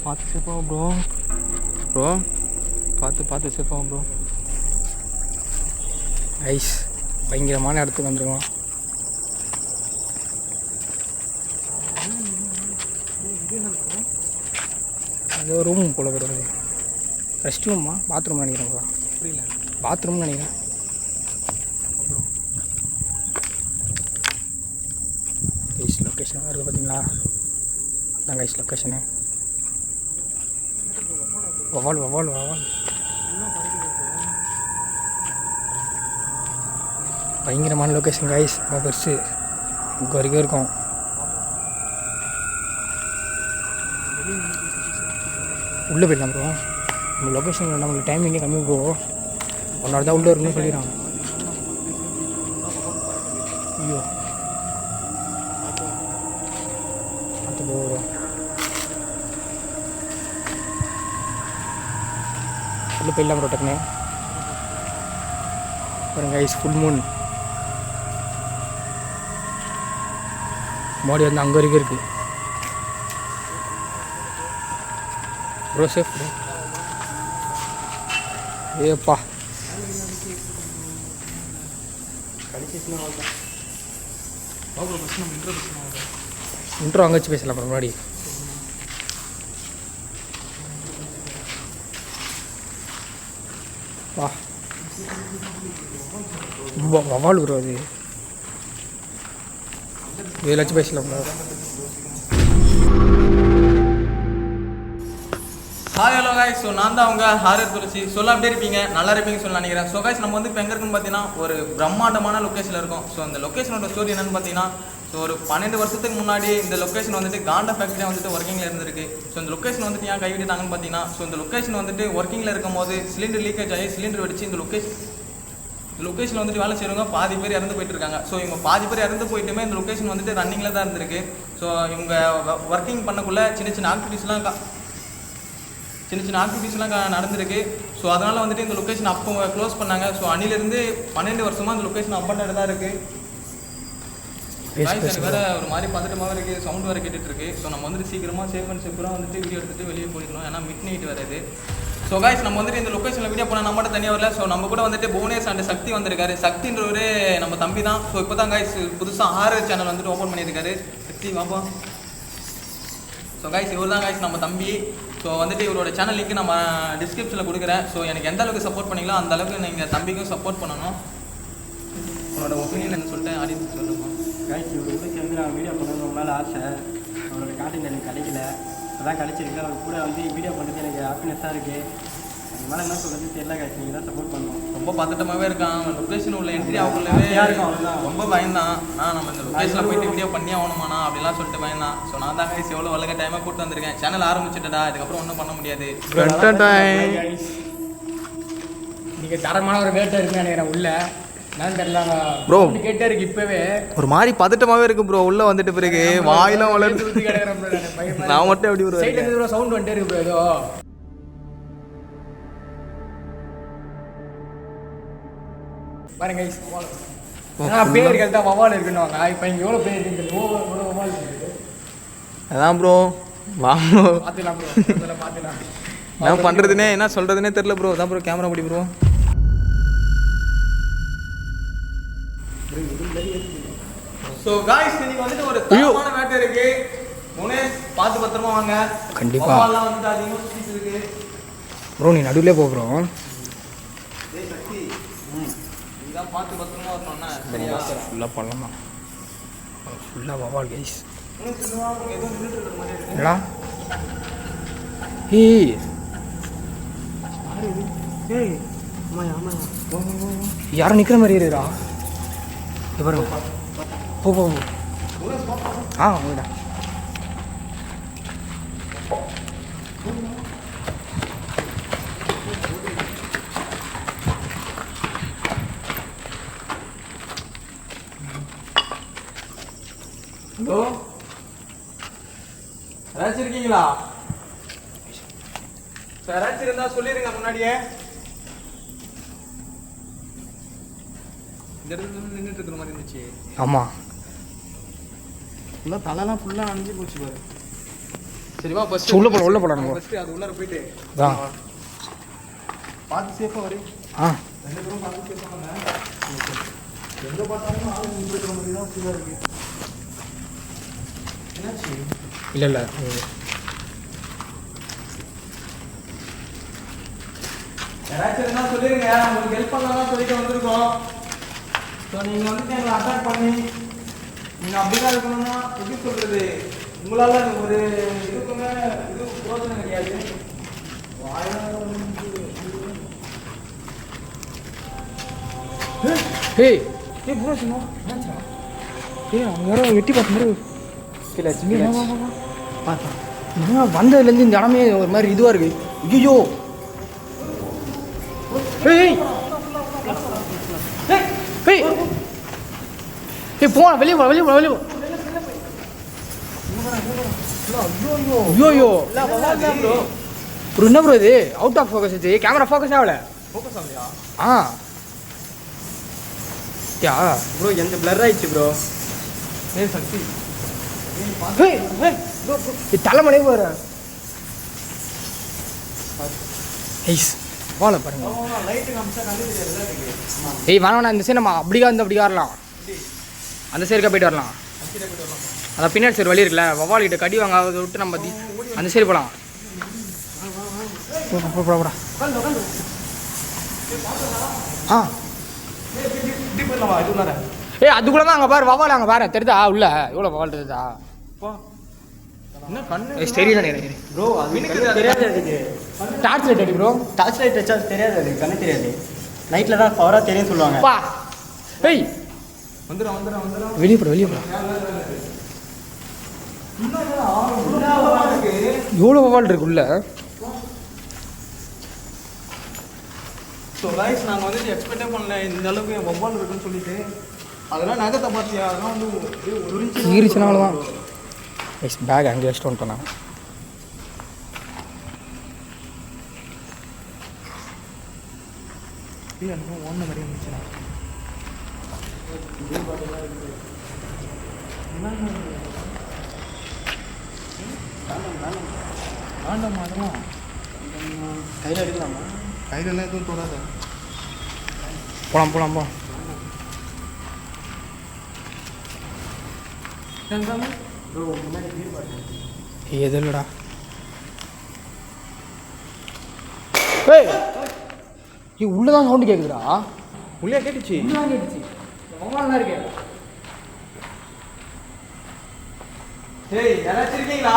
பார்த்து சேஃபாக bro. Bro பார்த்து சேஃபாக ப்ரோ. ஐஸ் பயங்கரமான இடத்துக்கு வந்துருக்கோம். அது ஒரு ரூம் போல வருது. ரெஸ்ட் ரூமா பாத்ரூம் நினைக்கிறேன் ப்ரோ. புரியல. பாத்ரூம்னு நினைக்கிறேன். கைஸ் லொக்கேஷன் இருக்குது பார்த்தீங்களா? அதான் கைஸ் லொக்கேஷனு. வவால் பயங்கரமான லொக்கேஷன் கைஸ். ரொம்ப பெருசு. இங்கே வரைக்கும் இருக்கும். உள்ளே போயிடலாம் ப்ரோ. நம்ம லொக்கேஷன் நம்மளுக்கு டைமிங்கே கம்மி ப்ரோ. 1 hour தான் உள்ளே இருக்குன்னு சொல்லிடுறாங்க. ஐயோ பார்த்து ப்ரோ. உள்ளே போயிடலாம் ப்ரோ டக்குன்னு. பாருங்க கைஸ் ஃபுல் மூன். மோடி வந்து அங்கே வரைக்கும் இருக்குது ப்ரோ. Safe bro. ஏப்பா இன்ட்ரோ அங்கே வச்சு பேசலாம் அப்புறம் முன்னாடி. வா வவால் ப்ரோ. அது இதில் வச்சு பேசலாம் bro. Hi hello guys. So நான் தான் அவங்க ஹாரர் துளசி. சொல்ல அப்படியே இருப்பீங்க, நல்லா இருப்பீங்க சொல்ல நினைக்கிறேன். ஸோ காய்ஸ் நம்ம வந்து இப்போ எங்கே இருக்குன்னு பார்த்தீங்கன்னா ஒரு பிரம்மாண்டமான லொக்கேஷனில் இருக்கும். ஸோ இந்த லொக்கேஷனோட ஸ்டோரி என்னென்னு பார்த்தீங்கன்னா, ஸோ ஒரு 12 வருஷத்துக்கு முன்னாடி இந்த லொக்கேஷன் வந்துட்டு காண்டா ஃபேக்ட்ரியாக வந்துட்டு ஒர்க்கிங்கில் இருந்திருக்கு. ஸோ இந்த லொக்கேஷன் வந்துட்டு ஏன் கைவிட்டாங்கன்னு பார்த்தீங்கன்னா, ஸோ இந்த லொக்கேஷன் வந்துட்டு ஒர்க்கிங்கில் இருக்கும் போது சிலிண்டர் லீக்கேஜ் ஆகி சிலிண்டர் வெடிச்சு இந்த லொக்கேஷன் வந்துட்டு வேலை செய்கிறவங்க பாதி பேர் இறந்து போயிட்டு இருக்காங்க. ஸோ இவங்க பாதி பேர் இறந்து போயிட்டுமே இந்த லொக்கேஷன் வந்துட்டு ரன்னிங்கில் தான் இருந்திருக்கு. ஸோ இவங்க ஒர்க்கிங் பண்ணக்குள்ள சின்ன சின்ன ஆக்டிவிட்டீஸ்லாம் நடந்திருக்கு. ஸோ அதனால் வந்துட்டு இந்த லொக்கேஷன் அப்போ க்ளோஸ் பண்ணாங்க. ஸோ அன்னிலேருந்து 12 வருஷமாக இந்த லொக்கேஷன் அப்பாண்டட் தான் இருக்குது. எனக்கு வேறு ஒரு மாதிரி பதட்டமாக இருக்குது, சவுண்ட் வேறு கேட்டுட்ருக்கு. ஸோ நம்ம வந்துட்டு சீக்கிரமாக சேஃப் அண்ட் செக்யூராக வந்துட்டு வீடியோ எடுத்துகிட்டு வெளியே போயிடணும். ஏன்னா மிட் நைட் வருது. ஸோ காய்ஸ் நம்ம வந்துட்டு இந்த லொக்கேஷனில் வீடியோ போனால் நம்ம தனியாக வரல. ஸோ நம்ம கூட வந்துட்டு புவனேஷ் அண்ட் சக்தி வந்திருக்காரு. சக்தின்றவரு நம்ம தம்பி தான். ஸோ இப்போ தான் காய்ஸ் புதுசாக ஹாரர் சேனல் வந்துட்டு ஓப்பன் பண்ணியிருக்காரு. சக்தி வாப்பா. ஸோ காய்ஸ் இவர் தான் காய்ஸ் நம்ம தம்பி. ஸோ வந்துட்டு இவரோட சேனல் லிங்க் நம்ம டிஸ்கிரிப்ஷனில் கொடுக்குறேன். ஸோ எனக்கு எந்த அளவுக்கு சப்போர்ட் பண்ணிங்களோ அந்த அளவுக்கு நீங்கள் தம்பிக்கும் சப்போர்ட் பண்ணணும். உங்களோட ஒப்பீனியன் சொல்லிட்டு ஆடியன்ஸ் சொல்லுங்கள். காய்ச்சி இவர் கூட சேர்ந்து நான் வீடியோ பண்ணணும் ரொம்ப நாள் ஆசை. அவரோட கான்டென்ட் எனக்கு கிடைக்கல. அதான் கிடைச்சிருக்கு. அவங்க கூட வந்து வீடியோ பண்ணுறது எனக்கு ஹாப்பினஸ்ஸாக இருக்குது. அதனால என்ன சொல்கிறது தெரியல. காய்ச்சி நீங்கள் தான் சப்போர்ட் பண்ணணும். ரொம்ப பதட்டமாகவே இருக்கான். லொக்கேஷன் உள்ள என்ட்ரி ஆகலவே இருக்கும். அவ்வளோதான் ரொம்ப பயந்தான். நம்ம இந்த லொக்கேஷனில் போயிட்டு வீடியோ பண்ணி ஆகணுமாண்ணா அப்படிலாம் சொல்லிட்டு பயந்தான். ஸோ நான் தான் கைஸ் எவ்வளோ வளர்க்க டைமாக கூப்பிட்டு வந்திருக்கேன். சேனல் ஆரம்பிச்சுட்டா இதுக்கப்புறம் ஒன்றும் பண்ண முடியாது. நீங்கள் தரமான ஒரு வேட்டை இருக்குன்னு நினைக்கிறேன். உள்ள நான் தெரியல ப்ரோ. கேட்டே இருக்கு இப்போவே. ஒரு மாதிரி பதட்டமாகவே இருக்கு ப்ரோ. உள்ளே வந்துட்டு பிறகு வாயிலாம் வளர்ந்து நான் மட்டும் எப்படி ஒரு சவுண்ட் வந்துட்டே இருக்கு ப்ரோ. ஏதோ பாருங்க பேர் கேட்டா வவால் இருக்குன்னு. இப்போ இங்கே எவ்வளோ பேர் இருக்கு. வவால் இருக்குது. அதான் ப்ரோ வாங்க பார்த்துக்கலாம் ப்ரோ. பார்த்துக்கலாம் என்ன பண்ணுறதுனே என்ன சொல்கிறதுனே தெரில ப்ரோ. அதான் ப்ரோ கேமரா பிடி ப்ரோ. ஸோ காய்ஸ் இன்னைக்கு வந்துட்டு ஒரு தரமான வேட்டை இருக்கு. முனேஷ் பார்த்து பத்திரமா வாங்க. கண்டிப்பா வந்துட்டு அதிகமாக சுற்றிட்டு இருக்கு ப்ரோ. நீ நடுவில் போகிறோம். இதான் பார்த்து பத்திரமா வரணும்னா சரியா? ஃபுல்லாக பண்ணலாம். ஃபுல்லாக வவால் கைஸ். எதுவும் நின்றுட்டு இருக்கிற மாதிரி இருக்கு. என்னடா ஏய் யாரும் நிற்கிற மாதிரி இருக்குடா. பாருங்க போ போ. ஓடா. ஹலோ யாராச்சும் இருக்கீங்களா? யாராச்சும் இருந்தா சொல்லிருங்க முன்னாடியே. இந்த இடத்துல நின்றுட்டு இருக்கிற மாதிரி இருந்துச்சு. ஆமாம் ஃபுல்லாக தலைலாம் ஃபுல்லாக அணிஞ்சு போச்சு பாரு. சரிவா ஃபர்ஸ்ட் உள்ள போடலாம் நம்ம. ஃபர்ஸ்ட் அது உள்ளார போயிட்டு அதான் பார்த்து சேஃபா வரி. ரெண்டு பேரும் பார்த்து சேஃபா வாங்க. எங்க பார்த்தாலும் ஆளு நின்றுக்கிற மாதிரி தான் ஃபீலா இருக்கு. என்னாச்சு? இல்லை யாராச்சும் என்ன சொல்லிருங்க, உங்களுக்கு ஹெல்ப் பண்ணலாம் சொல்லிட்டு வந்திருக்கோம். ஸோ நீங்கள் வந்துட்டு எங்களை அட்டாக் பண்ணி நீங்கள் அப்படிதான் இருக்கணும்னா எப்படி சொல்கிறது, உங்களால் ஒரு இதுக்குமே இது பிரோஜனம் கிடையாது. ஏய் ப்ரோ சும்மா அவங்க யாரோ வெட்டி பார்த்த மாதிரி பார்த்தா வந்ததுலேருந்து இந்த இடமே ஒரு மாதிரி இதுவாக இருக்கு. ஐயோ ஏய் ஏய் ஏய் போ வெளியே போ ஐயோ ப்ரோ என்ன ப்ரோ இது அவுட் ஆஃப் ஃபோக்கஸ் இது கேமரா ஃபோக்கஸ் ஆகல. ஃபோக்கஸ் ஆகலையா? யா ப்ரோ எந்த பிளர் ஆயிடுச்சு ப்ரோ. சக்தி தலைமலை போகிற ஐஸ் வாழ பாருங்க. லைட்டு காமிச்சா கண்டு தெரியாது இருக்கு. ஏய் வேணா இந்த சைடு நம்ம அப்படிக்கா இருந்து அப்படி வரலாம், அந்த சைடுக்கா போயிட்டு வரலாம். அதான் பின்னாடி சைடு வழி இருக்குல்ல, வவ்வால் கிட்ட கடி வாங்க அதை விட்டு நம்ம அந்த சைடு போகலாம். போடா ஏய் அதுக்குள்ள தான் அங்கே பாரு வவ்வால் அங்கே பாரு தெரியுதா உள்ள எவ்வளோ வவ்வால் தெரியுதா? என்ன கண்ணு தெரியல ப்ரோ அது தெரியாது. அதுக்கு டார்ச் லைட் அடி ப்ரோ. டார்ச் லைட் வச்சா தெரியாது, அது கண்ணு தெரியாது. நைட்டில் தான் பவராக தெரியும் சொல்லுவாங்க. பா ஏய் வந்துடும் வெளியே போட எவ்வளோ வவ்வால் இருக்கு உள்ள. ஸோ கைஸ் நாங்கள் வந்துட்டு எக்ஸ்பெக்டே பண்ணல இந்த அளவுக்கு வவ்வால் இருக்குன்னு சொல்லிட்டு. அதெல்லாம் நகத்தை பார்த்தியா, அதெல்லாம் வந்து ஈரிச்சுனால தான் எஸ் பேக் அங்கே வச்சுட்டு வந்துட்டோம் நான். ஒன்று மாதிரி இருந்துச்சுண்ணா. வேண்டாமா அதெல்லாம் கையில் எடுக்கலாமா? கையிலலாம் எதுவும் தொடாத. போகலாம் ப்ரோ முன்னாடி வீடு பாருங்க. எது இல்லைடா. ஏய் உள்ளதான் சவுண்டு கேட்குதுடா. உள்ளே கேட்டுச்சு. ஏய் யாராச்சும் இருக்கீங்களா?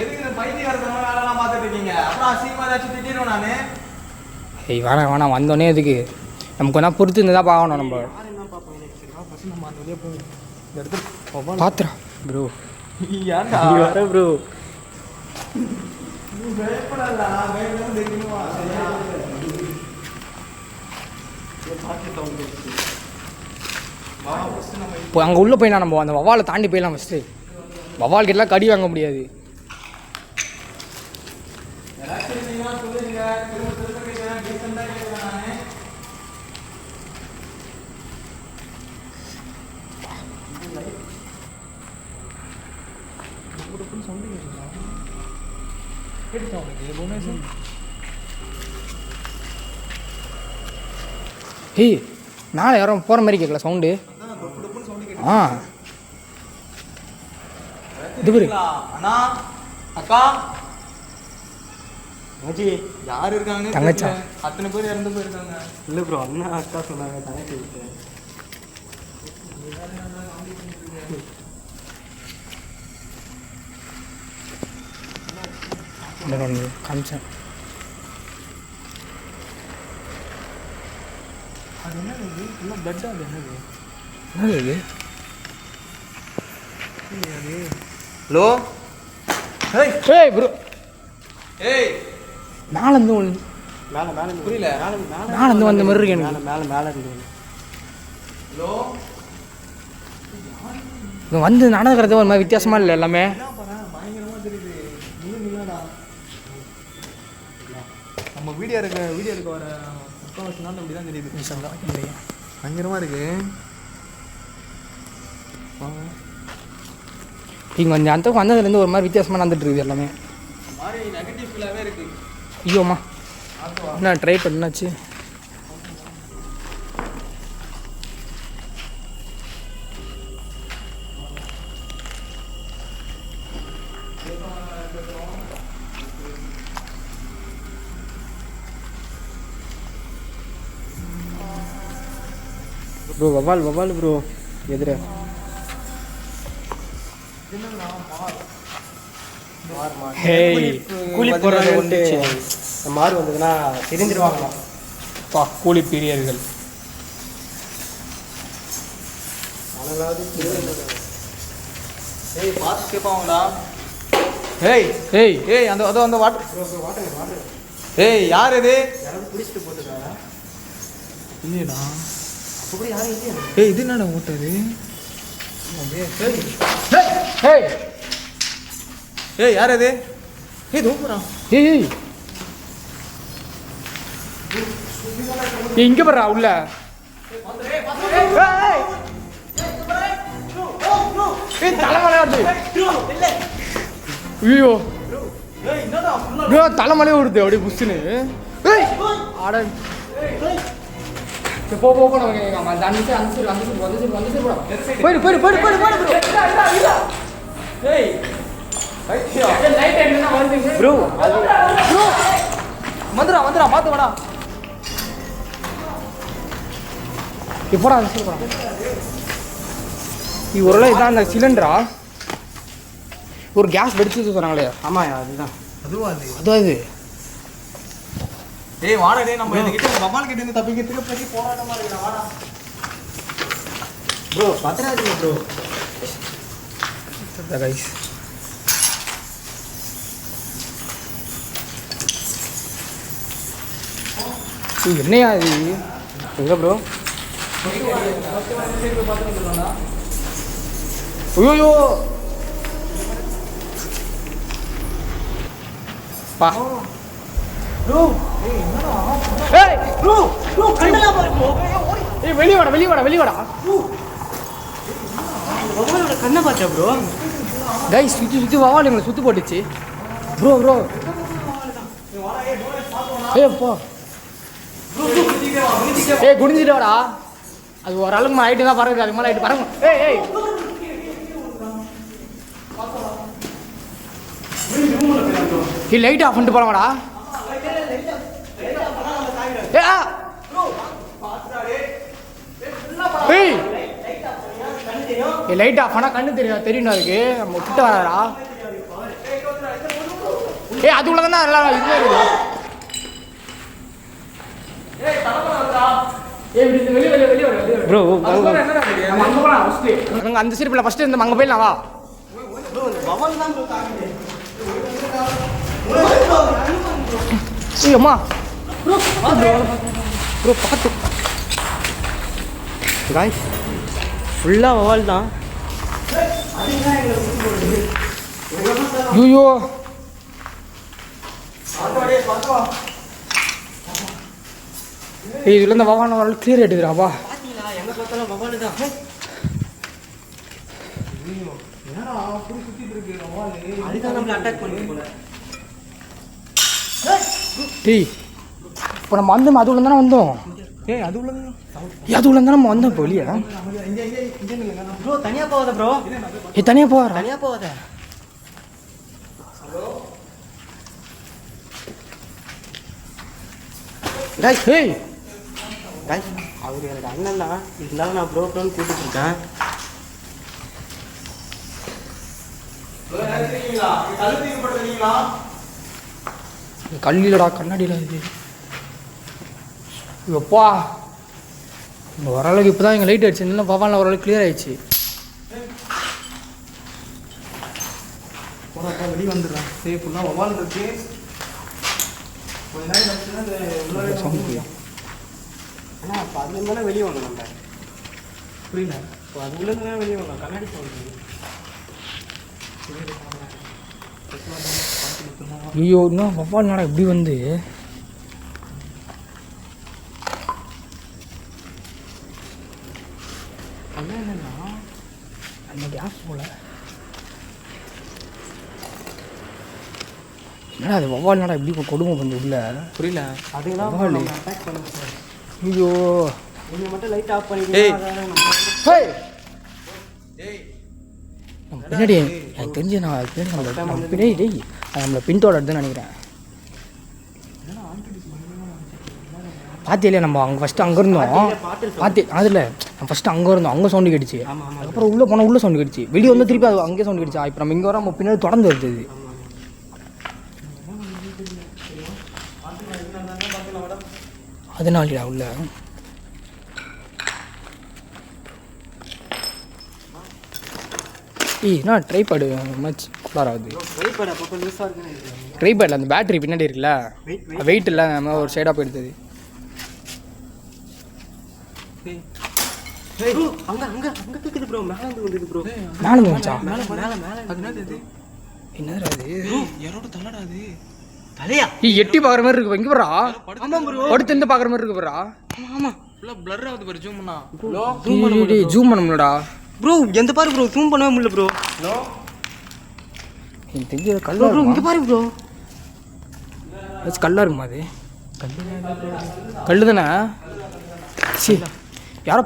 எதுக்கு இந்த பைத்தியக்காரத்தனமா வேலைலாம் பார்த்துட்டு இருக்கீங்க? அப்புறம் அசிங்கமாக ஏதாச்சும் திட்டிடுவேன் நான். ஏய் வேணாம் வந்தோடனே எதுக்கு, நமக்கு வேணா பொறுத்து இருந்து தான் பார்க்கணும் நம்ம. நம்ம அந்த வழியாக போய் இந்த இடத்துல பாத்துறா ப்ரோ. ஏன்டா வர ப்ரோ நீ பயப்படலடா, பயப்படாம தெரியுமா? சரியா? இப்போ அங்கே உள்ளே போயிடலாம் நம்ம, அந்த வவ்வாலை தாண்டி போயிடலாம் ஃபஸ்ட்டு. வவ்வால் கிட்டலாம் கடி வாங்க முடியாது. ஏய் நாளை யாரும் போகிற மாதிரி கேட்கல சவுண்டு. இது பேரு அண்ணா அக்கா மச்சி யார் இருக்காங்கன்னு தங்கச்சா. தெரியல. அத்தனை பேர் இறந்து போயிருக்காங்க. இல்லை ப்ரோ அண்ணா அக்கா சொன்னாங்க தங்கச்சி விட்டு. காமிச்சேன். அது என்னது இது? ஃபுல்லாக பிளட்டா? அது என்னது? என்னது இது? ஹலோ ஏய் ப்ரோ ஏய் நாலந்து மேலே மேலே புரியல. நாலந்து வந்த மாதிரி இருக்கு மேலே எனக்கு. மேலே மேலே இருந்து ஹலோ இவன் வந்து நடக்கிறது ஒரு மாதிரி வித்தியாசமா இல்லை எல்லாமே. என்ன பண்ணேன்? பயங்கரமாக தெரியுது. நீயும் இல்லைடா. நம்ம வீடியோ எடுக்க வர முக்கால்வாசி நாள் அப்படி தான் தெரியுது. பயங்கரமாக இருக்கு. இங்கே கொஞ்சம் அந்த வந்ததுலேருந்து ஒரு மாதிரி வித்தியாசமாக நடந்துட்டு இருக்குது எல்லாமே. மாதிரி நெகட்டிவ் ஃபீலாகவே இருக்குது. ஐயோம்மா என்ன ட்ரை பண்ணாச்சு. ப்ரோ வவால் ப்ரோ எதிர கூலி போடுறது வந்து மாறு வந்ததுன்னா தெரிஞ்சிருவாங்களாம். கூலி பிரியர்கள். ஏய் பார்த்து கேட்பாங்கடா. ஏய் ஏய் ஏய் அந்த அதோ அந்த வாட்டர். ஏய் யார் இது? யாராவது பிடிச்சிட்டு போட்டுருக்காங்க. இல்லையடா. அப்படி யாரும் இல்லையா? ஏய் இது என்னடா ஓட்டது? ஏய் ஏய் யார் இது? ஏய் தூக்குறா. ஏய் ஏய் இங்கே போடுறா உள்ள. ஏய் தலைமலை வருது. ஐயோ தலைமலையே வருது அப்படியே புஷ்ஷுன்னு. ஏய் ஆட போ போ போன அந்த போயிடு போயிடு போயிடு போயிடு போயிடு. ஏய் ப்ரோ ப்ரோ வந்துடா பார்த்து வாடா. எப்போடா அந்த சைடு போகிறான்? இது ஒரு இதான் அந்த சிலிண்டரா? ஒரு கேஸ் வெடிச்சு சொன்னாங்களே. ஆமாம் அதுதான். அதான் இது. ஏய் வாடா டேய் நம்ம இந்த கிட்ட வவால் கிட்ட இருந்து தப்பிக்கிறதுக்கு பெரிய போராட்டமா இருக்குடா வாடா. Bro பத்திராதீங்க bro. கைஸ் என்னையா இது? எங்கே ப்ரோ? ஐயோ பா ப்ரோ ஏய் ப்ரோ ப்ரோ கண்ணெல்லாம் பாரு ப்ரோ. ஏய் வெளிய வாடா. வவாலோட கண்ணை பார்த்தா ப்ரோ. கைஸ் சுற்றி வவால் எங்களை சுற்றி போட்டுச்சு. ப்ரோ ஏய் போ. ஏய் குடிஞ்சிட்டு வாடா. அது ஓரளவுக்கு ஆகிட்டு தான் பறகுது. அதுக்கு மேலே ஆகிட்டு பறங்க. ஏய் லைட் ஆஃப் பண்ணிட்டு போகலாமாடா? ஏய் லைட் ஆஃப் பண்ணால் கண்ணு தெரியும் அதுக்கு. நம்ம கிட்ட வராடா. ஏய் அது உள்ள தானே எல்லாம் இதுவே இருக்குது. ப்ரோ அந்த சைடு ஃபர்ஸ்ட் இந்த அங்கே போயிடலாம் வா. வவால் தான் ப்ரோ தாக்குது. ஏய் அம்மா ப்ரோ பார்த்து. காய்ஸ் ஃபுல்லாக வவால் தான். ஐயோ ஏய் இதுல இந்த வவால் வரல கிளியர் எடுக்குறாப்பா. பார்த்தீங்களா எங்கே பார்த்தாலும் வவால் தான். என்னடா புடி சுத்திட்டு இருக்கு வவால். அதுதான் நம்மளை அட்டாக் பண்ணிட்டு போல. டேய் இப்போ நம்ம வந்தோம் அது உள்ள தானே வந்தோம். ஏய் அது உள்ளது. அது உள்ள தானே நம்ம வந்தோம் இப்போ வெளியே. இங்க நில்லுங்க. ப்ரோ தனியாக போகாத ப்ரோ. ஏய் தனியாக போகிறா. தனியாக போகாத. கைஸ் ஏய் காய்ஸ் அவர் எனக்கு அண்ணன் தான். இருந்தாலும் நான் ப்ரோன்னு கூப்பிட்டு இருக்கேன். கல்லிலடா கண்ணாடியில் இது. எப்பா இந்த ஓரளவுக்கு இப்போ தான் எங்கள் லைட் ஆயிடுச்சு. இன்னும் பவானில் ஓரளவுக்கு கிளியர் ஆயிடுச்சு. போராட்டம் வெளியே வந்துடுறேன். சரி ஃபுல்லாக வவால் இருக்கு. கொஞ்ச நேரம் கழிச்சுன்னா இந்த சவுண்ட் ஆனால் அப்போ அதுலேருந்து தானே வெளியே வந்தோம் நம்ம. புரியல. இப்போ அதுலேருந்து தான் வெளியே வந்தோம். கண்ணாடி போகுது. ஐயோ இன்னும் வவால் நாடா இப்படி வந்து அண்ணா என்னன்னா அந்த கேஸ் போல என்னடா அது வவ்வால் என்னடா இப்படி இப்போ கொடுமை பண்ணி உள்ள புரியல. அதுக்கு தான் வவ்வால். அட்டாக் பண்ணுங்க சார். ஐயோ நீங்கள் மட்டும் லைட் ஆஃப் ஏய். ஹேய் டேய் நம்ம பின்னாடி எனக்கு தெரிஞ்சு நான் பின்னாடி நம்ம பின்னாடி டேய் அது நம்மளை பின்தொடருதுன்னு நினைக்கிறேன். பார்த்தியா நம்ம அங்கே ஃபஸ்ட்டு அங்கே இருந்தோம் பார்த்து அதில் நம்ம ஃபஸ்ட்டு அங்கே இருந்தோம் அங்கே சவுண்டு கேட்டுச்சு. அதுக்கப்புறம் உள்ளே போனால் உள்ளே சவுண்டு கேட்டுச்சு. வெளியே வந்து திருப்பி அது அங்கே சவுண்டு கேட்டுச்சு. இப்போ நம்ம இங்கே வர நம்ம பின்னாடி தொடர்ந்து வருது. அதனாலயா உள்ள என்ன ட்ரைபேடு மச் குளாராகுது. ட்ரைபேட் அப்பப்போ லூஸாக இருக்குன்னு ட்ரைபேடில் அந்த பேட்டரி பின்னாடி இருக்குல்ல வெயிட் இல்லை நம்ம ஒரு சைடாக போயிடுது. அங்கே அங்கே அங்கே கேட்குது ப்ரோ. மேலே இருந்து வந்துருக்கு ப்ரோ. மேலே வந்துச்சா மேலே மேலே மேலே அது என்னது? என்னது அது யாரோட தலடா அது? தலையா? எட்டி பார்க்குற மாதிரி இருக்கு. இங்கே போறா ஆமாம் ப்ரோ. படுத்து இருந்து பார்க்குற மாதிரி இருக்கு போறா. ஆமாம் ஃபுல்லா பிளர் ஆகுது பாரு. ஜூம் பண்ணா. ஜூம் பண்ண முடியலடா. ப்ரோ எந்த பாரு ப்ரோ. ஜூம் பண்ணவே முடியல ப்ரோ. ஹலோ எனக்கு தெரிஞ்ச கல்லா ப்ரோ இங்கே பாரு ப்ரோ. கல்லா இருக்குமா அது? கல்லு தானே? சரி யாரோ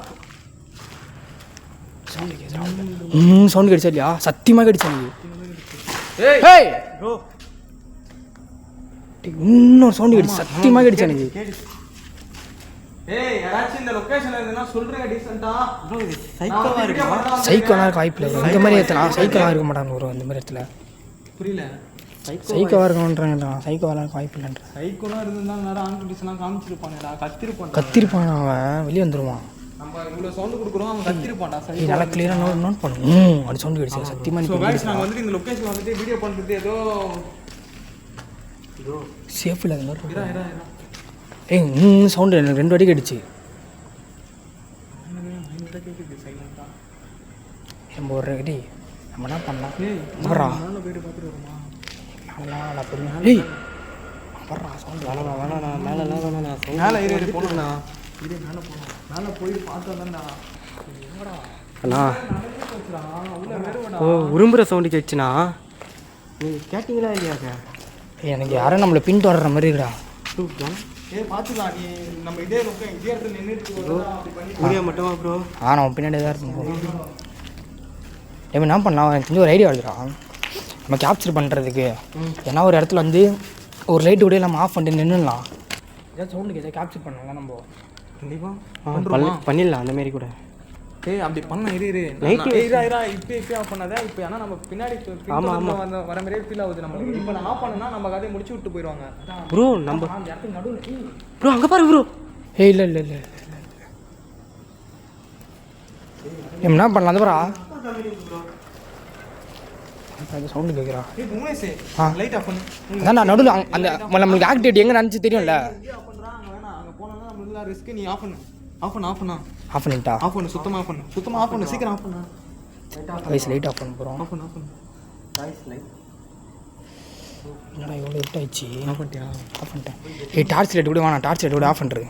சவுண்டு கிடைச்சா இல்லையா? சத்தியமாக கிடைச்சா நீ. ஏய் ப்ரோ இன்னொரு சவுண்டு கிடைச்சு. சத்தியமாக கிடைச்சா நீ. ஏய் யாராச்சும் இந்த லொகேஷன்ல இருந்தா சொல்றீங்க டீசன்ட்டா. ப்ரோ இது சைக்கோவா இருக்கு. சைக்கோலாம் இருக்க வாய்ப்பு இல்லை. இந்த மாதிரி இடத்துல சைக்கோலாம் இருக்க மாட்டாங்க ப்ரோ. இந்த மாதிரி இடத்துல புரியல. சைக்கோவாக இருக்கணுன்றாங்கடா. சைக்கோவாலாம் இருக்க வாய்ப்பு இல்லைன்றா. சைக்கோலாம் இருந்தா நேரா ஆன் கண்டிஷன்லாம் காமிச்சிருப்பானேடா. கத்திருப்பான். கத்திருப்பான் அவன். வெளியே வந்துடுவான். நம்ம இவ்வளவு சவுண்ட் கொடுக்குறோம் அவன் கத்திருப்பான்டா. சரி நல்லா கிளியராக நோட் பண்ணு. அப்படி சவுண்டு கிடைச்சு சத்தியமாக ஸோ गाइस நாங்கள் வந்துட்டு இந்த லொக்கேஷன் வந்துட்டு வீடியோ பண்ணுறது ஏதோ சேஃப் இல்லாத மாதிரி இரா இரா இரா ஏய் சவுண்டு எனக்கு 2 வாட்டி கேட்டுச்சு. நம்ம ஒரு ரெடி நம்ம என்ன பண்ணலாம்? வர்றா மேலே போயிட்டு பார்த்துட்டு வருமா? நல்லா புரியும். ஏய் வர்றா சவுண்டு வேணாம் வேணாம் மேலெல்லாம் வேணாம். மேலே இரு போகணுண்ணா. இது மேலே போகணும். மேலே போய் பார்த்து வந்தேன்டா. அண்ணா உள்ள வேறுவடா. ஓ உரும்புற சவுண்டு கேட்டுச்சுண்ணா. நீங்கள் கேட்டிங்களா இல்லையாக்கா? எனக்கு யாரும் நம்மளை பின்தொடர்ற மாதிரி இருக்குடா. ஏய் பார்த்துக்கலாம். நீ நம்ம இதே இடத்துல நின்றுட்டு அப்படி பண்ணி வீடியோ மட்டுமா ப்ரோ? நம்ம பின்னாடி தான் இருக்கும். என்ன பண்ணலாம்? எனக்கு தெரிஞ்ச ஒரு ஐடியா வருதுடா. நம்ம கேப்சர் பண்ணுறதுக்கு ஏன்னா ஒரு இடத்துல வந்து ஒரு லைட்டு கூட நம்ம ஆஃப் பண்ணிட்டு நின்றுடலாம். ஏதாவது சவுண்டு கேட்க கேப்சர் பண்ணலாம் நம்ம. கண்டிப்பாக பண்ணிடலாம் அந்த மாரி கூட. ஏய் அப்படி பண்ண இரு Night இரா இப்போ ஆஃப் பண்ணாத. இப்போ ஆனால் நம்ம பின்னாடி வர மாதிரியே ஃபீல் ஆகுது நம்மளுக்கு. இப்போ நான் ஆஃப் பண்ணனா நம்ம கதையை முடிச்சு விட்டு போயிடுவாங்க. ப்ரோ நம்ம அந்த இடத்துக்கு நடுவில் ப்ரோ அங்கே பாரு ப்ரோ. ஏய் இல்லை என்ன பண்ணலாம்? அந்த பாரா அது சவுண்டு கேட்குறா. ஏய் முனேஷ் லைட் ஆஃப் பண்ணு. அதான் நான் நடுவில் அந்த நம்மளுக்கு ஆக்டிவிட்டி எங்கே நினச்சி தெரியும்ல. ஆஃப் பண்ணுறாங்க வேணாம். அங்கே போனோம்னா நம்மளுக்கு ரிஸ்க். நீ ஆஃப் பண்ணு. ஆஃப் பண்ணா ஆஃப் பண்ணிட்டா? ஆஃப் பண்ணு. சுத்தமாக ஆஃப் பண்ணு. சீக்கிரம் ஆஃப் பண்ணு. வயசு லைட் ஆஃப் பண்ண போகிறோம். ஆஃப் பண்ணு. என்னடா இவ்வளோ லேட் ஆயிடுச்சு. ஆஃப் பண்ணிட்டியா? ஆஃப் பண்ணிட்டேன். ஏய் டார்ச் லைட் கூட வேணாம். டார்ச் லைட் கூட ஆஃப் பண்ணுறது.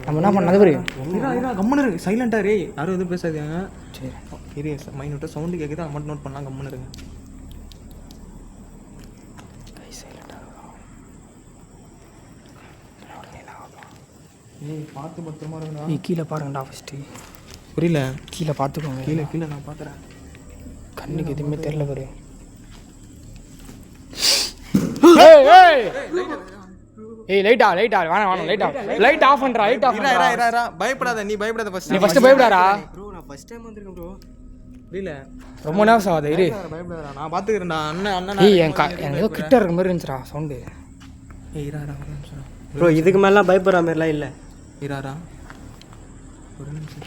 நம்ம என்ன பண்ணது பாரு. இரா கம்முன்னு இரு. சைலண்டா ரே. யாரும் எதுவும் பேசாதீங்க. சரி இரு மைனூட்டாக சவுண்டு கேட்குது. அதை மட்டும் நோட் பண்ணலாம். கம்முன்னு இருங்க. ஏய் பார்த்து பத்திரமா இருங்கடா. கீழே பாருங்கடா ஃபஸ்ட்டு. புரியல. கீழே பார்த்துக்கோங்க. கீழே நான் பார்க்குறேன். கண்ணுக்கு எதுவுமே தெரில பாரு. ஏய் லைட்டா வேணாம் லைட் ஆஃப் பண்ணுறா. லைட் ஆஃப் பண்ணுறா. பயப்படாத. நீ பயப்படாத. நீ ஃபஸ்ட்டு பயப்படாரா. ப்ரோ நான் ஃபர்ஸ்ட் டைம் வந்திருக்கேன் ப்ரோ. புரியல. ரொம்ப நேரம் ஆகுது. இரு பயப்படாதா. நான் பார்த்துக்கிறேன்டா. அண்ணன் ஏய் எனக்கு ஏதோ கிட்ட இருக்க மாதிரி இருந்துச்சுடா சவுண்டு. ஏய் இரா ஒரு நிமிஷம். ப்ரோ இதுக்கு மேலாம் பயப்படுற மாதிரிலாம் இல்லை. இரா ஒரு நிமிஷம்.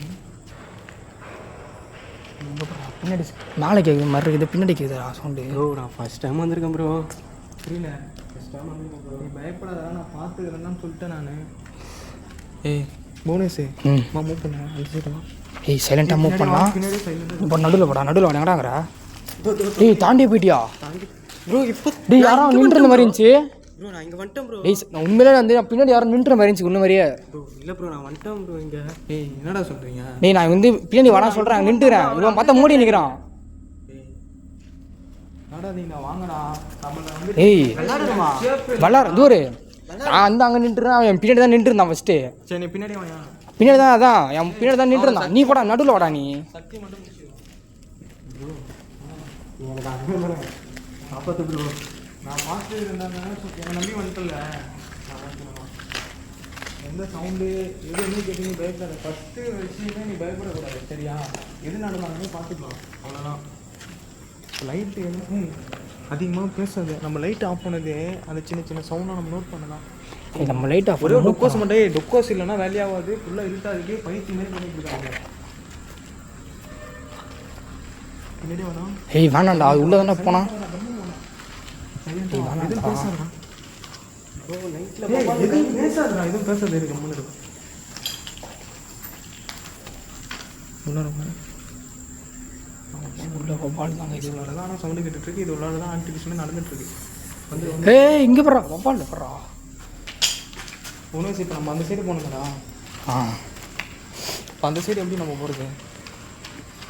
பின்னாடி மேலே கேட்குது மாதிரி இருக்குது. பின்னாடி கேட்குதுடா சவுண்டு. ப்ரோ நான் ஃபர்ஸ்ட் டைம் வந்திருக்கேன் ப்ரோ. புரியல. நீ பயப்படாத. நான் பார்த்துக்கிறேன்னு சொல்லிட்டேன் நான். ஏய் போனஸ் மூவ் பண்ண. அந்த சைடு வா. ஏய் சைலண்டாக மூவ் பண்ணலாம். பின்னாடி சைலண்ட். இப்போ நடுவில் வாடாங்கடா. ஏய் தாண்டி போயிட்டியா? ப்ரோ இப்போ டேய் யாரும் நின்றுற மாதிரி இருந்துச்சு. ப்ரோ நான் இங்கே வந்துட்டேன் ப்ரோ. டேய் நான் உண்மையிலே வந்து நான் பின்னாடி யாரும் நின்றுற மாதிரி இருந்துச்சு. ஒன்று மாதிரியே. ப்ரோ இல்லை ப்ரோ நான் வந்துட்டேன் ப்ரோ இங்கே. ஏய் என்னடா சொல்கிறீங்க? டேய் நான் வந்து பின்னாடி வாடா சொல்கிறேன். நின்றுறேன். இவன் பார்த்தா மூடி நிற்கிறான். விளாடாதீங்கண்ணா வாங்கடா நம்மள வந்து ஏய் விளையாடுமா விளாட்ற தூரு நான் வந்து அங்கே நின்றுருந்தேன் அவன் பின்னாடி தான் நின்றுருந்தான் ஃபஸ்ட்டு சரி நீ பின்னாடி வாங்க பின்னாடி தான் அதான் என் பின்னாடி தான் நின்றுருந்தான் நீ போடா நடுவில் வாடா நீ சக்தி மட்டும் முடிச்சிடும் எனக்கு அங்கே காப்பாற்று ப்ரோ நான் மாஸ்டர் இருந்தாங்க என்னை நம்பி வந்துட்டல எந்த சவுண்டு எதுவுமே கேட்டு பயப்படாத ஃபஸ்ட்டு விஷயமே நீ பயப்படக்கூடாது சரியா எது நடந்தாலுமே பார்த்துக்கலாம் அவ்வளோதான் லைட்டு எதுவும் அதிகமாக பேசாது நம்ம லைட் ஆஃப் பண்ணது அந்த சின்ன சின்ன சவுண்டாக நம்ம நோட் பண்ணலாம் நம்ம லைட் ஆஃப் ஒரே டொக்கோஸ் மட்டும் டொக்கோஸ் இல்லைன்னா வேலையாகாது ஃபுல்லாக இருட்டாதுக்கு பைத்தி மாதிரி பண்ணிட்டு இருக்காங்க பின்னாடி வேணாம் ஏய் வேணாண்டா அது உள்ளே தானே போனா எதுவும் பேசாதா எதுவும் பேசாதா எதுவும் பேசாது இருக்கு முன்னாடி உள்ள வவ்வால் தாங்க இது உள்ளார தான் ஆனால் சவுண்டு கேட்டுட்ருக்கு இது உள்ளார தான் ஆன்டிபிஷன் நடந்துட்டுருக்கு வந்து ஏய் இங்கே போடுறா வவ்வால் போடுறா உணவு இப்போ நம்ம அந்த சைடு போனோம்டா ஆ இப்போ அந்த சைடு எப்படி நம்ம போகிறது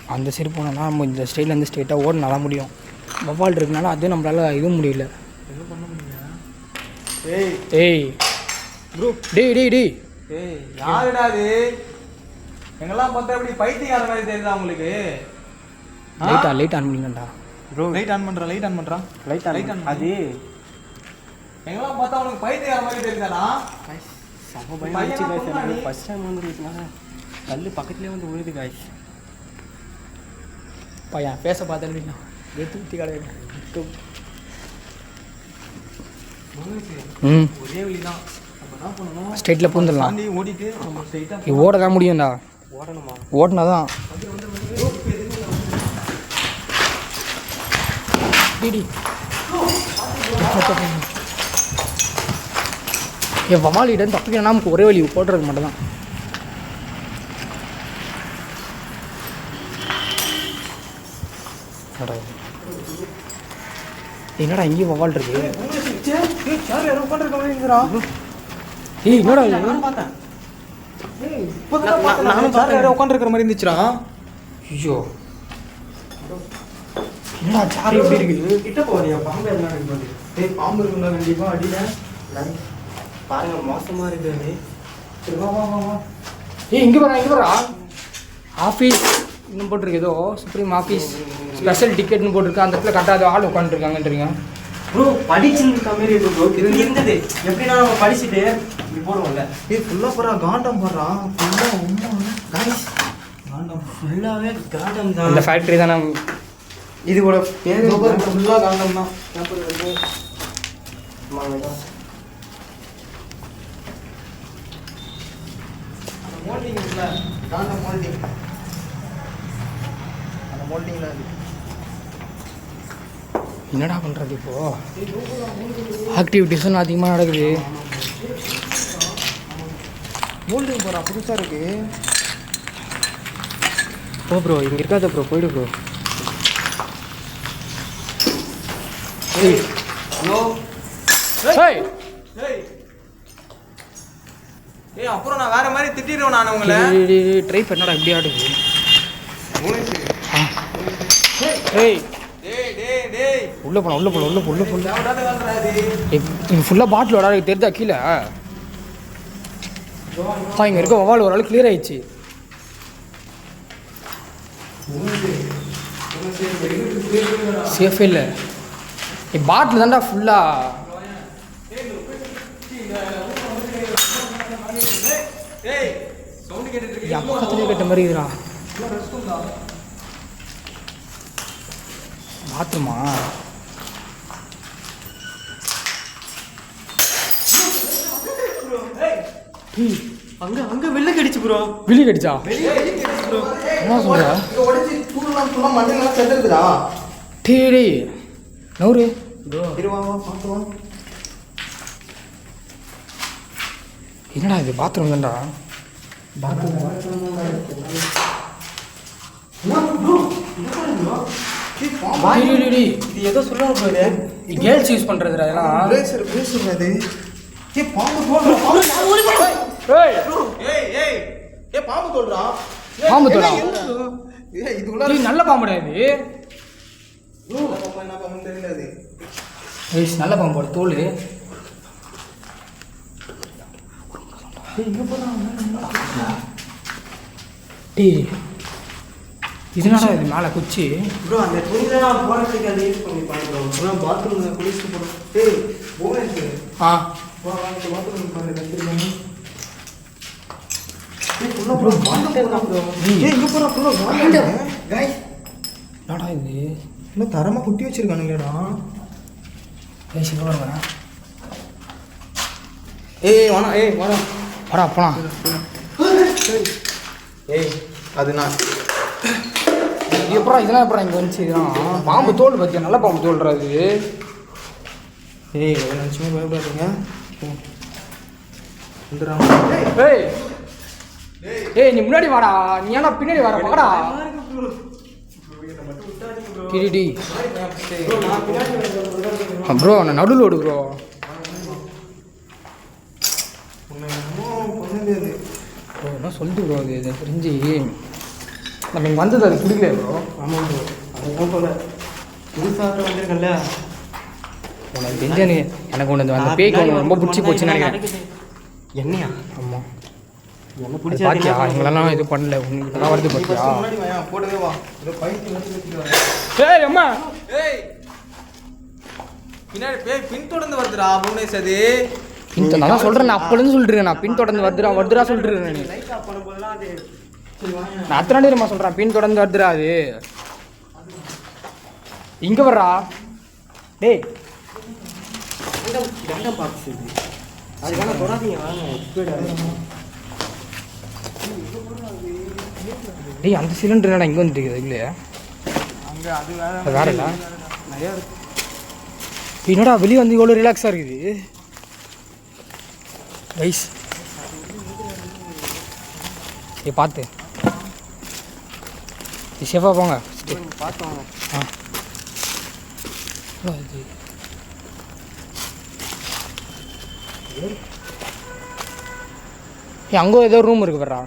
அந்த சைடு போனோம்னா நம்ம இந்த ஸ்டைலேருந்து ஸ்ட்ரெயிட்டாக ஓட நல்லா முடியும் வவ்வால் இருக்கனால அதே நம்மளால இது முடியல எதுவும் பண்ண முடியல ஏய் ஏய் ப்ரோ டேய் டேய் டேய் ஏய் யாருடா அது எங்கெல்லாம் பார்த்தா எப்படி பைத்தியக்கார மாதிரி தெரியுதா உங்களுக்கு லைட் ஆன் பண்ணிங்கடா ப்ரோ லைட் ஆன் பண்ணுறா லைட் ஆன் அது எங்கெல்லாம் பார்த்தா உனக்கு பைத்தியக்கார மாதிரி தெரியுதாடா செம்ம பயம் ஆச்சு காய்ஸ் எனக்கு ஃபஸ்ட் டைம் வந்துருக்குனால கல் பக்கத்துலேயே வந்து விழுது காய்ஸ் பையன் பேச பார்த்தேன் எடுத்து ஊற்றி கடை ம் ஒரே வழி தான் நம்ம என்ன பண்ணணும் ஸ்ட்ரெயிட்டில் பூந்துடலாம் தாண்டி ஓடிட்டு நம்ம ஸ்ட்ரைட்டாக நீ ஓட தான் முடியும்டா ஓடணுமா ஓடினா தான் என் வமாலிடம் தப்பிக்கணும்னா நமக்கு ஒரே வழி போடுறது மட்டும் தான் என்னடா இங்கேயும் வவால் இருக்கு யாரும் உட்காந்துருக்க மாதிரி இருக்கிறா ஏய் என்னடா இது? நானும் பார்த்தேன் யாரும் உட்காந்துருக்கிற மாதிரி இருந்துச்சுடா ஐயோ என்னடா சார் எப்படி இருக்கு கிட்ட போறியா பாம்பு என்ன இருக்கு ஏய் பாம்பு இருக்குங்களா கண்டிப்பாக அடியில் பாருங்க மோசமா இருக்கு அது சரி வா வா வா வா ஏய் இங்கே வரா ஆஃபீஸ் இன்னும் போட்டிருக்கு ஏதோ சுப்ரீம் ஆஃபீஸ் ஸ்பெஷல் டிக்கெட்னு போட்டிருக்கு அந்த இடத்துல கட்டாத ஆள் உட்காந்துருக்காங்கன்றீங்க ப்ரோ படிச்சுருக்க மாதிரி இருக்கு ப்ரோ இது இருந்தது எப்படின்னா நம்ம படிச்சுட்டு இப்படி போடுவோம்ல ஏய் ஃபுல்லாக போகிறா காண்டம் போடுறா ஃபுல்லாக உண்மை காய்ஸ் காண்டம் ஃபுல்லாகவே காட்டம் அந்த தான் ஃபேக்ட்ரி தானே இது கூட பேர் ஃபுல்லாக காண்டம் தான் அந்த மோல்டிங் இருக்குல்ல காண்டம் மோல்டிங் அந்த மோல்டிங்கில் அது என்னடா பண்ணுறது இப்போ ஆக்டிவிட்டீஸும் அதிகமாக நடக்குது மோல்டிங் போகிறா புதுசாக இருக்கு ஓ ப்ரோ இங்கே இருக்காத ப்ரோ போயிடு ப்ரோ ஹலோ ஏய் ஏய் ஏய் அப்புறம் நான் வேற மாதிரி திட்டிடுவேன் நான் உங்களை ட்ரை பண்ணடா இப்படி ஆடுது ஏய் டேய் டேய் டேய் உள்ளே போல தேவடாத காண்றாது இது ஃபுல்லாக பாட்டில் விடாது தெரிஞ்சா கீழே இங்கே இருக்க வவால் ஒரு ஆள் கிளியர் ஆயிடுச்சு சேஃபே இல்லை பாட்டில் தான்டா ஃபுல்லாக ஏய் சவுண்ட் கேட்டுட்டு இருக்கு என் பக்கத்துலேயே கட்ட மாதிரி இதுடா ரெஸ்ட் ரூம் தான் பாத்ரூமா அங்க அங்க வெளில கடிச்சு ப்ரோ வெளியே கடிச்சா என்ன சொல்ற இங்க உடைச்சி தூள்லாம் ஃபுல்லாக மண்ணிலாம் செத்துருக்குடா டேய் நவுரு இருவா வா பார்த்து வா என்னடா இது பாத்ரூம் தான்டா இது ஏதோ சொல்லுவாங்க ப்ரோ இது கேர்ள்ஸ் யூஸ் பண்ணுறதுடா இதெல்லாம் பேசுறது அது ஏய் பாம்பு தோல்றா ஏய் ஏய் ஏய் ஏய் பாம்பு தோல்றா பாம்பு தோடா ஏய் இது உள்ள நல்ல பாம்புடா இது என்ன பாம்புன்னு தெரியல அது. கைஸ் நல்ல பாம்போட தோல். டேய் இதனால இது மேலே குச்சி. ப்ரோ அந்த துணிலாம் போகிறதுக்கு அதை யூஸ் பண்ணி பண்ணுறோம். அப்புறம் பாத்ரூமில் குளிச்சுட்டு போகிறோம். டேய் போனேன். ஆ பாத்ரூம் பாருங்க கட்டிருக்காங்க. என்னடா இது இன்னும் தரமாக குட்டி வச்சிருக்கானுங்களேடா. கைஸ் இங்கே வருவேன். ஏய் வேணாம், ஏய் வேணாம். வாடா போலாம். ஏய் அது நான் எப்படா இதெல்லாம் எப்படா இங்கே வந்துச்சு? இதெல்லாம் பாம்பு தோல் பற்றியா? நல்ல பாம்பு தோல்றா அது. ஏய் ஒரு நிமிஷமே பயப்படாதீங்க. ஏய் ஏய் நீ முன்னாடி வாடா, நீ ஏன்னா பின்னாடி வர வாடா. டிடி ப்ரோ நான் நடுவில் ஓடு ப்ரோ. ப்ரோ என்ன சொல்லிட்டு ப்ரோ அது இதை தெரிஞ்சு நம்ம இங்கே வந்தது அது பிடிக்கல ப்ரோ. ஆமாம் ப்ரோ அதுதான் போல புதுசாக வந்திருக்கேன்ல உனக்கு தெரிஞ்ச எனக்கு ஒன்று அந்த பேய்க்கு ஒன்று ரொம்ப பிடிச்சி போச்சுன்னு நினைக்கிறேன். என்னையா? ஆமாம் என்ன பாத்தியா எங்களெல்லாம் இது பண்ணல, உங்களெல்லாம் வருது பாத்தியா? போடவே வா. ஏதோ பைத்தியம். ஏய் அம்மா ஏய் பின்னாடி பேய் பின்தொடர்ந்து வருதுடா புவனேஷ். அது நான் தான் சொல்கிறேன், நான் அப்போலேருந்து சொல்லிட்டு நான் பின்தொடர்ந்து வருதுடா சொல்லிட்டு இருக்கேன். லைட் ஆஃப் பண்ணும்போதெல்லாம் அது நான் அத்தனை நேரமா சொல்கிறேன் பின்தொடர்ந்து வருதுடா அது. இங்கே வர்றா. டேய் கண்டம் பாக்ஸ் இது. அதுக்கான தொடாதீங்க வாங்க. டேய் அந்த சிலிண்டர் என்னடா இங்கே வந்துட்டு இருக்குது இல்லையா? அங்கே அது வேற அது வேற இல்லை. நிறையா இருக்கு. என்னடா வெளியே வந்து இவ்வளோ ரிலாக்ஸாக இருக்குது கைஸ். ஏ பார்த்து சேஃபாக போங்க. பார்த்து வாங்க. ஆ அங்கே ஏதோ ரூம் இருக்கு வர்றா.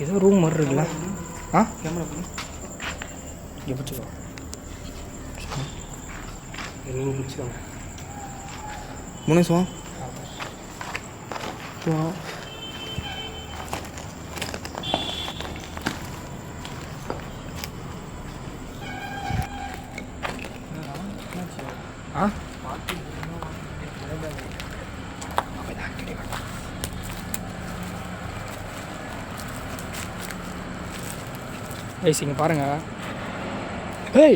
ஏதோ ரூம் மாதிரி இருக்குல்ல? ஆ கேமரா பண்ணி இங்கே பிடிச்சிக்கோ. நீங்கள் பிடிச்சிக்கோங்க. புவனேஷ் வா. ஆ ஏய் இங்கே பாருங்க. ஏய்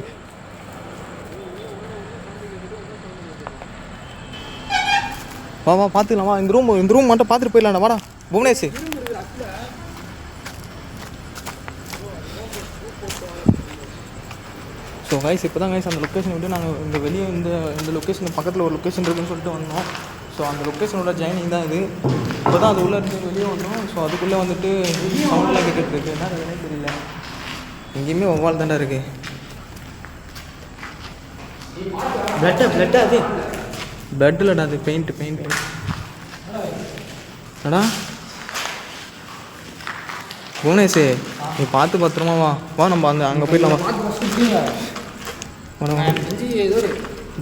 வா வா பார்த்துக்கலாம் வா. இந்த ரூம் மட்டும் பார்த்துட்டு போயிடலாம்டா. வாடா புவனேஷ். ஸோ கைஸ் இப்போ தான் கைஸ் அந்த லொக்கேஷன் விட்டு நாங்கள் இந்த வெளியே இந்த லொக்கேஷன் பக்கத்தில் ஒரு லொக்கேஷன் இருக்குன்னு சொல்லிட்டு வந்தோம். ஸோ அந்த லொக்கேஷனோட ஜாயினிங் தான் இது. இப்போ தான் அது உள்ளே இருந்து வெளியே வந்தோம். ஸோ அதுக்குள்ளே வந்துட்டு சவுண்டெலாம் கேட்டுட்டு இருக்கு. என்ன அதுனே தெரியல. எங்கேயுமே ஒவ்வால் தாண்டா இருக்குது. பிளட்டா அது பெட்டில்டா அது பெயிண்ட் அடா புவனேஷ் நீ பார்த்து பத்திரமா வா. வா நம்ம அங்கே போயிடலாம் வா.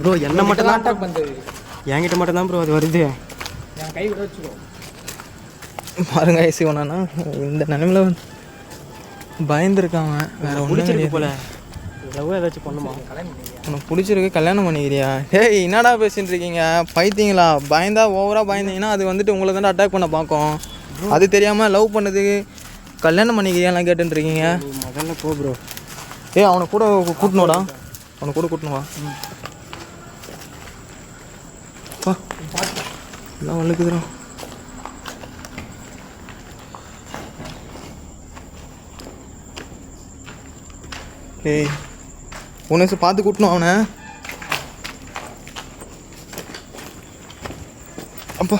ப்ரோ என்ன மட்டும் தான் அட்டாக் பண்ணுது. என்கிட்ட மட்டும் தான் ப்ரோ அது வருது. என் கை விட வச்சுக்கோ. பாருங்க சிவனா இந்த நிலைமையில் பயந்துருக்காங்க. வேற பிடிச்சிருக்கு ஒன்றும் போல. லவ் ஏதாச்சும் பண்ணுமா? உனக்கு பிடிச்சிருக்கு கல்யாணம் பண்ணிக்கிறியா? டேய் என்னடா பேசிட்டு இருக்கீங்க பைத்தியங்களா? பயந்தா ஓவராக பயந்தீங்கன்னா அது வந்துட்டு உங்களை தானே அட்டாக் பண்ண பார்க்கும். அது தெரியாமல் லவ் பண்ணதுக்கு கல்யாணம் பண்ணிக்கிறியாலாம் கேட்டுருக்கீங்க. முதல்ல போ ப்ரோ. ஏய் அவனை கூட கூட்டணும்டா. அவனை கூட கூட்டணும் வா. வா எல்லாம் வழுக்குதுடா. ஏய் புவனேஷ் பார்த்து கூட்டணும் அவனை. அப்பா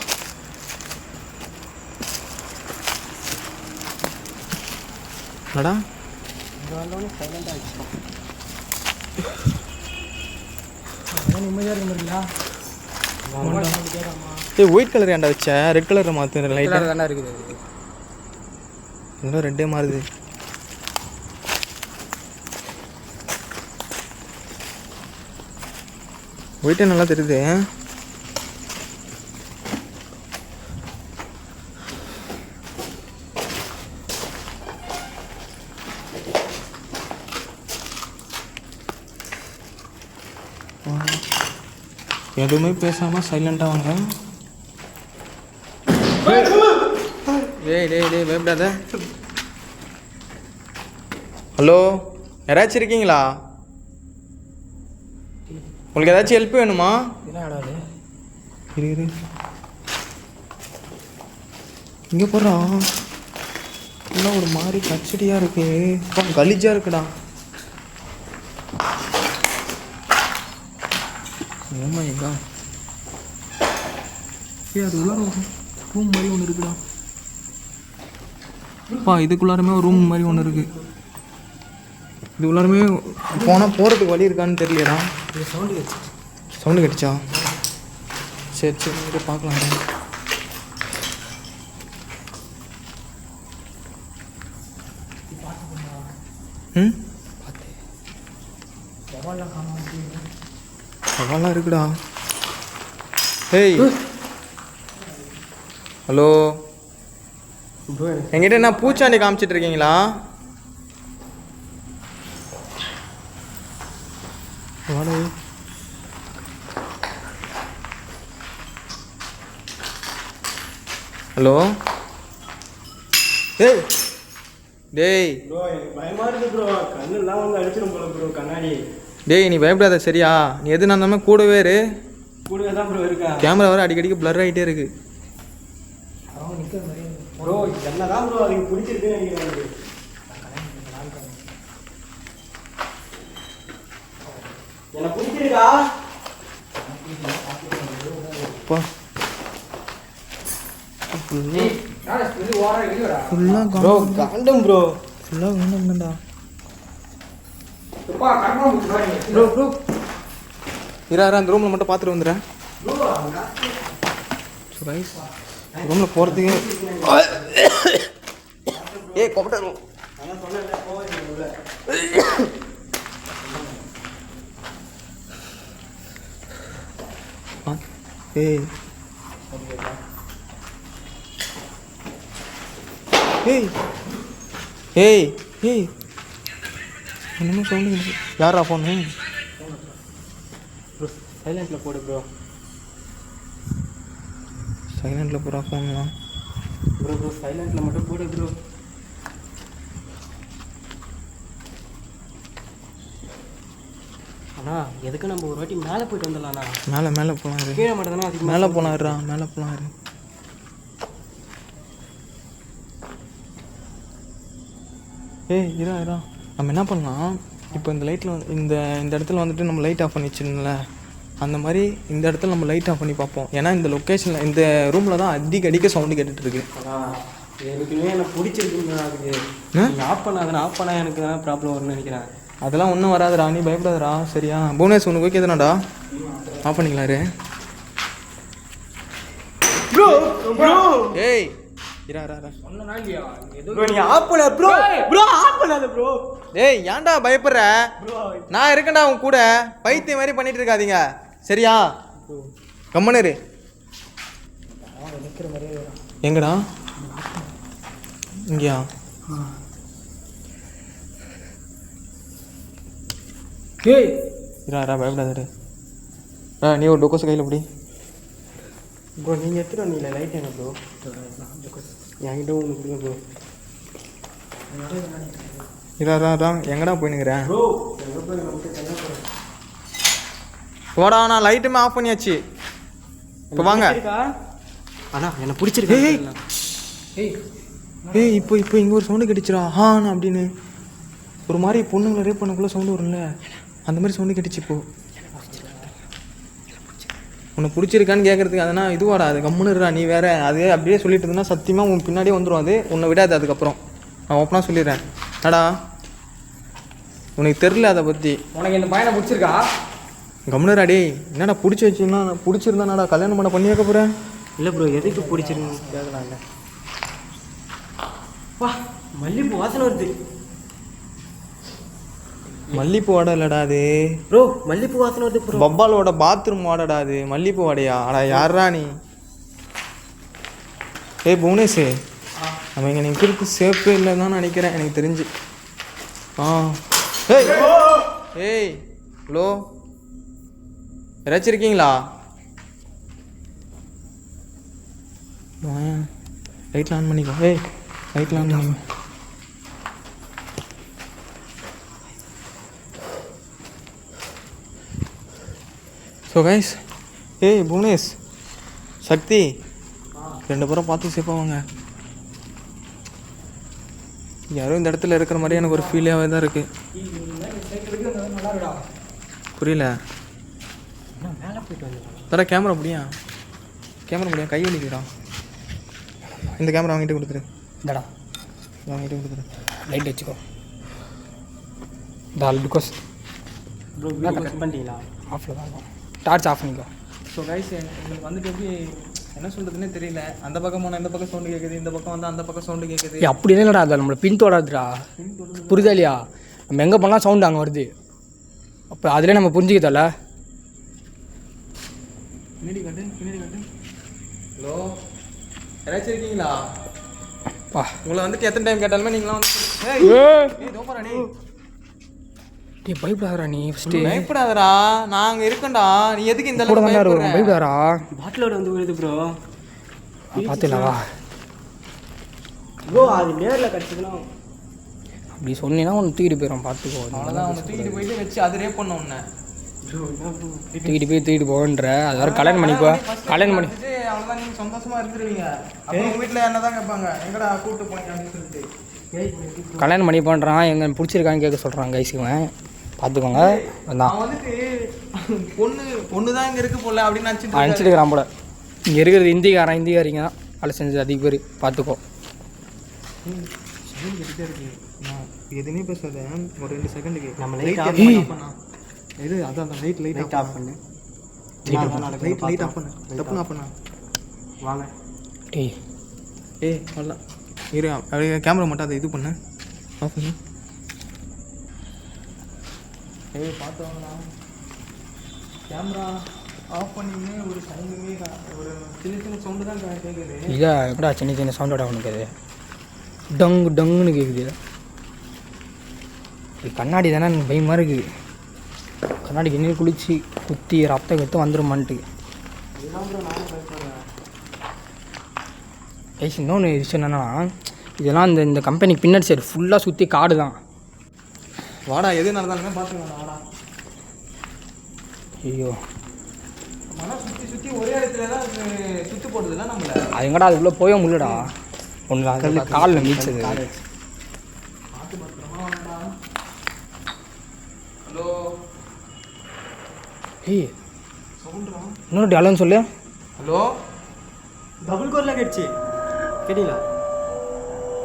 நடா நிம்மதியாக இருக்க முடியல. ஏய் ஒயிட் கலர் ஏன்டா வச்ச ரெட் கலரில் மாற்று லைட்டாக தானே இருக்குது அது. இன்னும் ரெட்டே மாறுது. ஒயிட்டே நல்லா தெரியுது. எதுவுமே பேசாமல் சைலண்ட்டாக வாங்க. டேய் டேய் டேய் பயப்படாத. ஹலோ, யாராச்சும் இருக்கீங்களா? உங்களுக்கு ஏதாச்சும் ஹெல்ப் வேணுமா? இரு இங்கே போடுறா. இன்னும் ஒரு மாதிரி கச்சடியாக இருக்கு, கலீஜாக இருக்குடா. ஏமா எங்கா அது உள்ளார ரூம் மாதிரி ஒன்று இருக்குடா. இதுக்குள்ளாருமே ஒரு ரூம் மாதிரி ஒன்று இருக்கு. இது உள்ளாருமே போனால் போகிறதுக்கு வழி இருக்கான்னு தெரியலடா. சவுண்டு கட்டிச்சா? சரி சரி பார்க்கலாம். ம் சவாலாக இருக்குடா. ஹேய் ஹலோ, என்கிட்ட என்ன பூச்சாண்டி காமிச்சிட்டு இருக்கீங்களா? ஹலோ டேய் டேய் ப்ரோ எனக்கு பயமா இருக்கு ப்ரோ. கண்ணெல்லாம் வந்து அடிச்சிடும் போல ப்ரோ கண்ணாடி. டேய் நீ பயப்படாத சரியா? நீ எது நான் கூடவே இரு. கூடவே தான் ப்ரோ இருக்கா. கேமரா வர அடிக்கடிக்கு பிளர் ஆகிட்டே இருக்கு. ப்ரோ என்னதான் ப்ரோ அதுக்கு பிடிச்சிருக்குன்னு நினைக்கிறேன். எனக்கு பிடிச்சிருக்கா. ஃபுல்லாக ப்ரோ காண்டம் ப்ரோ. ஃபுல்லாக வேண்டாம்டா ப்ரோ ப்ரோ அந்த ரூமில் மட்டும் பார்த்துட்டு வந்துடுறேன். ரூமில் போகிறதுக்கு கொப்பட்ட ஏய் ஏய் ஏய் ஏய் என்னமோ சவுண்டு. யாரா ஃபோனு? ப்ரோ சைலண்ட்டில் போடு ப்ரோ. சைலண்ட்டில் போகிறா ஃபோன்லாம். ப்ரோ ப்ரோ சைலண்ட்டில் மட்டும் போடு ப்ரோ. அண்ணா எதுக்கு நம்ம ஒரு வாட்டி மேலே போயிட்டு வந்துடலாண்ணா. மேலே போகலாம் இரு. கீழே மட்டும் தானே மேலே போகலாம் இருடா, மேலே போகலாம் இரு. ஏய் இரா நம்ம என்ன பண்ணலாம், இப்போ இந்த லைட்டில் இந்த இடத்துல வந்துட்டு நம்ம லைட் ஆஃப் பண்ணி வச்சிருந்தோம்ல, அந்த மாதிரி இந்த இடத்துல நம்ம லைட் ஆஃப் பண்ணி பார்ப்போம். ஏன்னா இந்த லொக்கேஷனில் இந்த ரூமில் தான் அடிக்க சவுண்டு கேட்டுட்ருக்கு. எனக்குமே எனக்கு பிடிச்சிருக்குன்னு அதுக்கு ஆஃப் பண்ணாதுண்ணா. ஆஃப் பண்ணால் எனக்கு தான் ப்ராப்ளம் வரும்னு நினைக்கிறேன். அதெல்லாம் ஒன்றும் வராதுடா, நீ பயப்படாதடா சரியா? புவனேஷ் உனக்கு ஓகே தானடா? ஆஃப் பண்ணிக்கலாரு. ப்ரோ ப்ரோ ஏய் இரா ப்ரோ நீ ஆஃப் பண்ண ப்ரோ. ப்ரோ ஆஃப் பண்ணாத ப்ரோ. ஏய் ஏன்டா பயப்படுற? ப்ரோ நான் இருக்கேன்டா உன் கூட. பைத்தியம் மாதிரி பண்ணிட்டு இருக்காதீங்க சரியா? கம்மனரு எங்கடா? இங்கயா? ஏய் இரா பயப்படாதரு. நீ ஒரு டொக்கோஸ் கையில் பிடி. ப்ரோ நீங்கள் எடுத்துகிட்டு வந்தீங்களா லைட் என்ன ப்ரோ? என்கிட்ட ஒன்று கொடுங்க ப்ரோ. இரா எங்கடா போயினுங்கிறேன்? ப்ரோ எங்கே போய் நமக்கு தனியாக போகிறேன். போடா, நான் லைட்டுமே ஆஃப் பண்ணியாச்சு. இப்போ வாங்க. அண்ணா என்னை பிடிச்சிருக்கு. ஏய் இப்போ இங்கே ஒரு சவுண்டு கிடைச்சிரா ஹான் அப்படின்னு. ஒரு மாதிரி பொண்ணுங்களை ரேப் பண்ணக்குள்ள சவுண்டு வரும்ல, அந்த மாதிரி சவுண்டு கிடைச்சி. இப்போ உன்னை பிடிச்சிருக்கான்னு கேட்குறதுக்கு அதனால் இதுவாடா, அது கம்முன்னுறா. நீ வேற அது அப்படியே சொல்லிட்டு இருந்தா சத்தியமாக உன் பின்னாடியே வந்துடும். அது உன்னை விடாது. அதுக்கப்புறம் நான் ஓப்பனாக சொல்லிடுறேன். நடா உனக்கு தெரில அதை பற்றி. உனக்கு இந்த பையனை பிடிச்சிருக்கா? கம்முனரா டேய். என்னடா பிடிச்சி வச்சிங்கன்னா பிடிச்சிருந்தானாடா கல்யாணம் பண்ண வைக்க போகிறேன். இல்லை ப்ரோ எதுக்கு பிடிச்சிருக்குன்னு கேட்கலாம்ல. வா மல்லிகைப்பூ வாசனை வருது. மல்லிப்பூ வாடை இல்லடா அது ப்ரோ மல்லிகைப்பூ வாசனை வருது ப்ரோ. பப்பாலோட பாத்ரூம் வாடடா அது, மல்லிப்பூ வாடையா? அடா யாரா நீ? ஏய் புவனேஷ், நம்ம இங்கே நிற்கிறது சேஃபே இல்லைன்னு தான் நினைக்கிறேன் எனக்கு தெரிஞ்சு. ஏய் ஏய் ஹலோ, யாராச்சும் இருக்கீங்களா? லைட்லாம் ஆன் பண்ணிக்கோ. ஏய் லைட்லாம் ஆன் பண்ணிக்கோ. ஸோ கைஸ், ஏய் புவனேஷ், சக்தி, 2 பேரும் பார்த்து சேஃபாக வாங்க. யாரும் இந்த இடத்துல இருக்கிற மாதிரி எனக்கு ஒரு ஃபீலாகவே தான் இருக்குது. புரியல. மேலே போயிட்டு வந்துடுறோம். தர கேமரா முடியா? கேமரா முடியா? கை வலிக்குறா. இந்த கேமரா வாங்கிட்டு கொடுத்துரு. இந்தடா வாங்கிட்டு கொடுத்துரு. லைட் வச்சுக்கோ. தால் பிகாஸ் ப்ரோ கட் பண்ணிட்டீங்களா? ஆஃபில் தான் இருக்கும். டார்ச் ஆஃப் பண்ணிக்கோ. ஸோ கைஸ், எனக்கு வந்துட்டு எப்படி என்ன சொல்கிறதுனே தெரியல. அந்த பக்கம் போனால் இந்த பக்கம் சவுண்டு கேட்குது, இந்த பக்கம் வந்து அந்த பக்கம் சவுண்டு கேட்குது. அப்படி இல்லைடா, அது நம்மளை பின் தொடாதுடா. புரியுதா இல்லையா? நம்ம எங்கே போனால் சவுண்டு அங்கே வருது. அப்போ அதிலே நம்ம புரிஞ்சுக்கிட்டல. பின்னாடி காட்டு, பின்னாடி காட்டு. ஹலோ, யாராச்சும் இருக்கீங்களா? பா உங்களை வந்துட்டு எத்தனை டைம் கேட்டாலுமே நீங்களாம் வந்து தோப்பறா நீ. டீ பயப்படாதடா நீ ஃபஸ்ட்டு. பயப்படாதடா, நாங்கள் இருக்கோம்டா. நீ எதுக்கு இந்த கூட அளவுக்கு வந்தாரு பயப்படாதா. பாட்டிலோட வந்து விழுது ப்ரோ. பார்த்துலாம் வா. ப்ரோ அது நேரில் கிடச்சிதுன்னா அப்படி சொன்னீங்கன்னா ஒன்று தூக்கிட்டு போயிடும். பார்த்துக்கோ. அவ்வளோதான், அவனை தூக்கிட்டு போயிட்டு வச்சு அது ரேப் பண்ண உன்னை. தூக்கிட்டு போன்ற அது வேறு கல்யாணம் பண்ணிக்கோ. கல்யாணம் பண்ணி அவ்வளோதான், நீங்கள் சந்தோஷமாக இருந்துருவீங்க. அப்போ உங்கள் வீட்டில் என்ன தான் கேட்பாங்க, எங்கடா கூப்பிட்டு போனீங்க அப்படின்னு சொல்லிட்டு. கல்யாணம் பண்ணி பண்ணுறான். எங்கே பிடிச்சிருக்கான்னு கேட்க சொல்கிறான் கைஸுக்குவேன். பார்த்துக்கோங்க. அதான் அவன் வந்துட்டு பொண்ணு தான் இங்கே இருக்கு போல அப்படின்னு நினச்சிட்டு இருக்கிறான் போல. இங்கே இருக்கிறது இந்திக்காரிங்க தான் வேலை செஞ்சது அதிக பேர். பார்த்துக்கோ. எதுவுமே பேசாத, ஒரு 2 செகண்டுக்கு நம்ம லைட் லைட் ஆஃப் பண்ணா இது அதான் லைட் ஆஃப் பண்ணு. லைட் ஆஃப் பண்ணு. டப்புன்னு ஆஃப் பண்ணா. வாங்க. டேய் ஏய் வரலாம் இரு, அப்படியே கேமரா மட்டும் அதை இது பண்ணு, ஆஃப் பண்ணு. ஏய் பார்த்து வாங்கண்ணா. கேமரா ஆஃப் பண்ணியுமே ஒரு சவுண்டுமே ஒரு சின்ன சவுண்டு தான் கேட்குது. இதா எப்படா சின்ன சவுண்டோட அவனுக்கு அது டங்கு டங்குன்னு கேட்குது. இது கண்ணாடி தானே எனக்கு பயமாக இருக்குது. கண்ணாடிக்கு நீர் குளிச்சு குத்தி ரத்தம் கற்று வந்துடுமான்ட்டு. கைஸ் இன்னொன்று விஷயம் என்னென்னா, இதெல்லாம் இந்த கம்பெனிக்கு பின்னாடி சைடு ஃபுல்லாக சுற்றி காடு தான். வாடா, எது நடந்தாலுமே பார்த்துக்கலாம். வாடா. ஐயோ ஆனால் சுற்றி ஒரே இடத்துல தான் சுற்று போடுதுல நம்மளை. அது எங்கடா அதுக்குள்ளே போய முடியலடா. ஒன்று காலில் மீச்சது. பார்த்து பத்திரமா வாடா. ஹலோ, ஏய் சவுண்டுடா. இன்னொரு டேலன்னு சொல்லு. ஹலோ, டபுள் கோரில் கேட்டுச்சு. கேட்டீங்களா?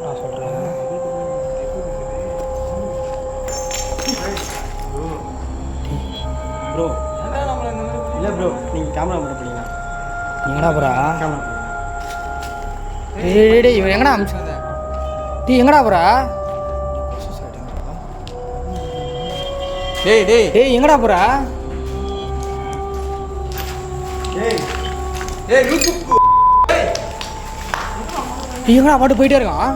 நான் சொல்கிறேன். ப்ரோ ஏன்டா நம்மளை இந்த மாதிரி இல்லை ப்ரோ, நீங்கள் கேமரா மட்டும் பண்ணீங்களா? எங்கடா போகிறா? கேமரா டேய் இவன் எங்கடா அமிச்சு டீ எங்கடா போகிறா? டேய் டேய் ஏய் எங்கடா போகிறா? ஏய் ஏய் யூடியூப் டீ எங்கடா பாட்டு போயிட்டே இருக்கான்?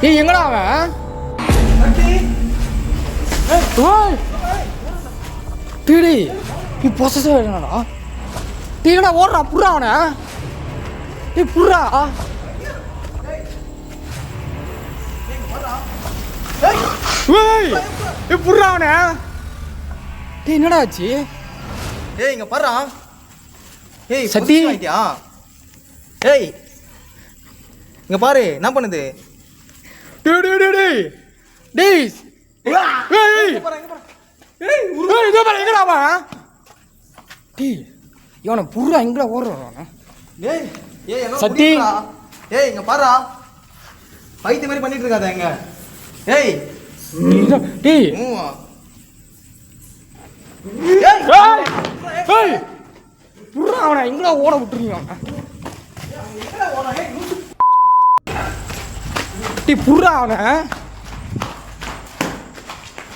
ஏய் எங்கடா அவன்? டீடி நீ பொசஸ் வேணாடா. டீ எங்கடா ஓடுறா? புறா அவனை. டேய் புறா. ஏய் புறா அவனை. டேய் என்னடா ஆச்சு? ஏய் இங்க பாருடா. ஏய் சத்தி. சத்தி ஆயிட்டியா? ஏய் இங்க பாரு என்ன பண்ணுது. டேய் டேய் டேய் டேய் டேய் ஏய் இங்க பாரு இங்க பாரு. ஏய் இதோ பாரு எங்கடா அவன்? டேய் இவனை புறா எங்கடா ஓடுறான்? ஏய் ஏய் என்ன சத்தி. ஏய் இங்க பாருடா. பைத்திய மாதிரி பண்ணிட்டு இருக்காத எங்க. ஏய் டேய் மூவா ஏய் புறா அவனை எங்கடா ஓட விட்டுறீங்க டேய் புறா அவனை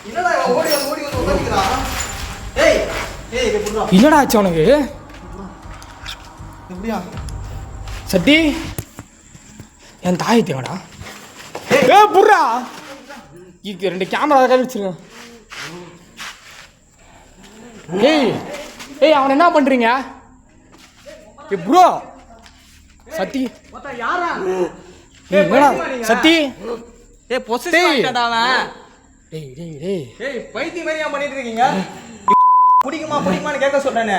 என்னடா ஓடி வந்து உட்கார்ந்திருக்கான் ஏய் ஏய் இது புறா என்னடா ஆச்சு அவனுக்கு எப்படியா சத்தி என் தாய் தேங்கடா ஏ புறா இங்க 2 கேமரா கை வச்சிருங்க ஏய் அவன் என்ன பண்றீங்க ஏ ப்ரோ சத்தி யாரா என்னடா சத்தி ஏய் பொசிஷன் ஆயிட்டாடா அவன் டேய் ஏய் பைத்தியம் மாதிரி ஏன் பண்ணிட்டு இருக்கீங்க பிடிக்குமான்னு கேட்க சொல்றானே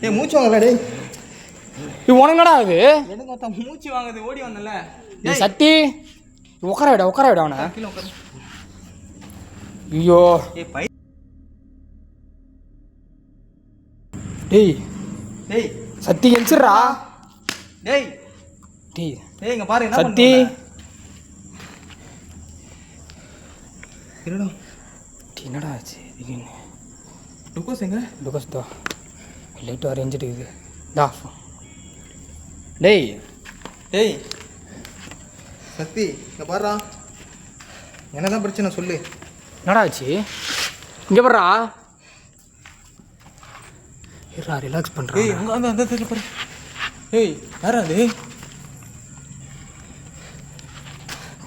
ஏய் மூச்சு வாங்கல டேய் இது உனங்கடா அது எனக்கு ஒருத்த மூச்சு வாங்குது ஓடி வந்தல ஏய் சத்தி உட்கார விட அவனை கீழ உட்காரு ஐயோ ஏய் பை டேய் டேய் சத்தி எந்திரா டேய் டேய் ஏய் இங்க பாரு என்ன சத்தி இருடா என்னடா ஆச்சு திடீர்னு டுக்கோஸ் எங்க லுகஸ் தோ லைட் அரேஞ்சிட்டு இருக்குது தா டேய் டேய் சத்தி இங்க பாருடா என்னதான் பிரச்சனை சொல்லு என்னடா ஆச்சு இங்கே பாருடா இருடா ரிலாக்ஸ் ஏய் பண்ணுறேன் அங்க அந்த தெரியல பாரு ஏய் யாரா அது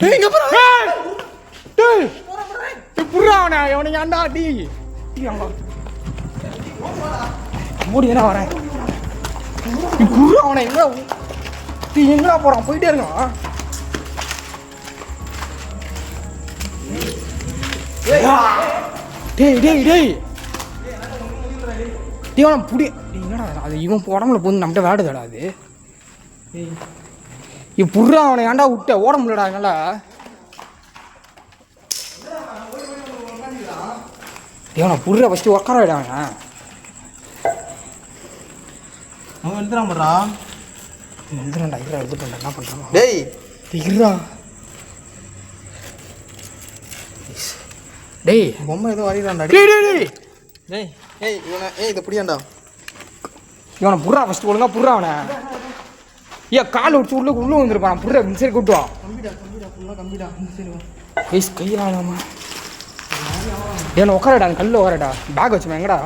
டேய் இங்கே பாரு டேய் புறா அவனை ஏன்டா டீ அங்க மூடி தானே வரேன் புறா அவனை எங்கடா போகிறான் போயிட்டே இருக்கான் டேய் அவன் புடி என்னடா அது இவன் உடம்புல போந்து நம்மகிட்ட விளையாடுதாடா அது இவன் புறா அவனை ஏன்டா விட்ட ஓட முடியலடா என்னால அவனை புறா ஃபஸ்ட்டு உட்கார விடாங்க அவன் எடுத்துறான் பாருடா எழுதுறா எழுதுட்டா என்ன பண்ணுறான் டேய் இருடா டேய் பொம்மை ஏதோ வரையறான்டா டேய் டேய் ஏய் இவனை ஏய் இத புடியாண்டா இவனை புறா ஃபஸ்ட்டு ஒழுங்கா புறா அவனை ஏன் கால் உடிச்சு உள்ள வந்துருப்பான் புறா இந்த சைடு கூட்டு வா கம்பிடா ஃபுல்லா கம்பிடா இந்த சைடு வா ஏய் கையிலாமா ஏன்னா உட்காரடா அந்த கல்லில் உட்காரடா பேக் வச்சுமா எங்கடா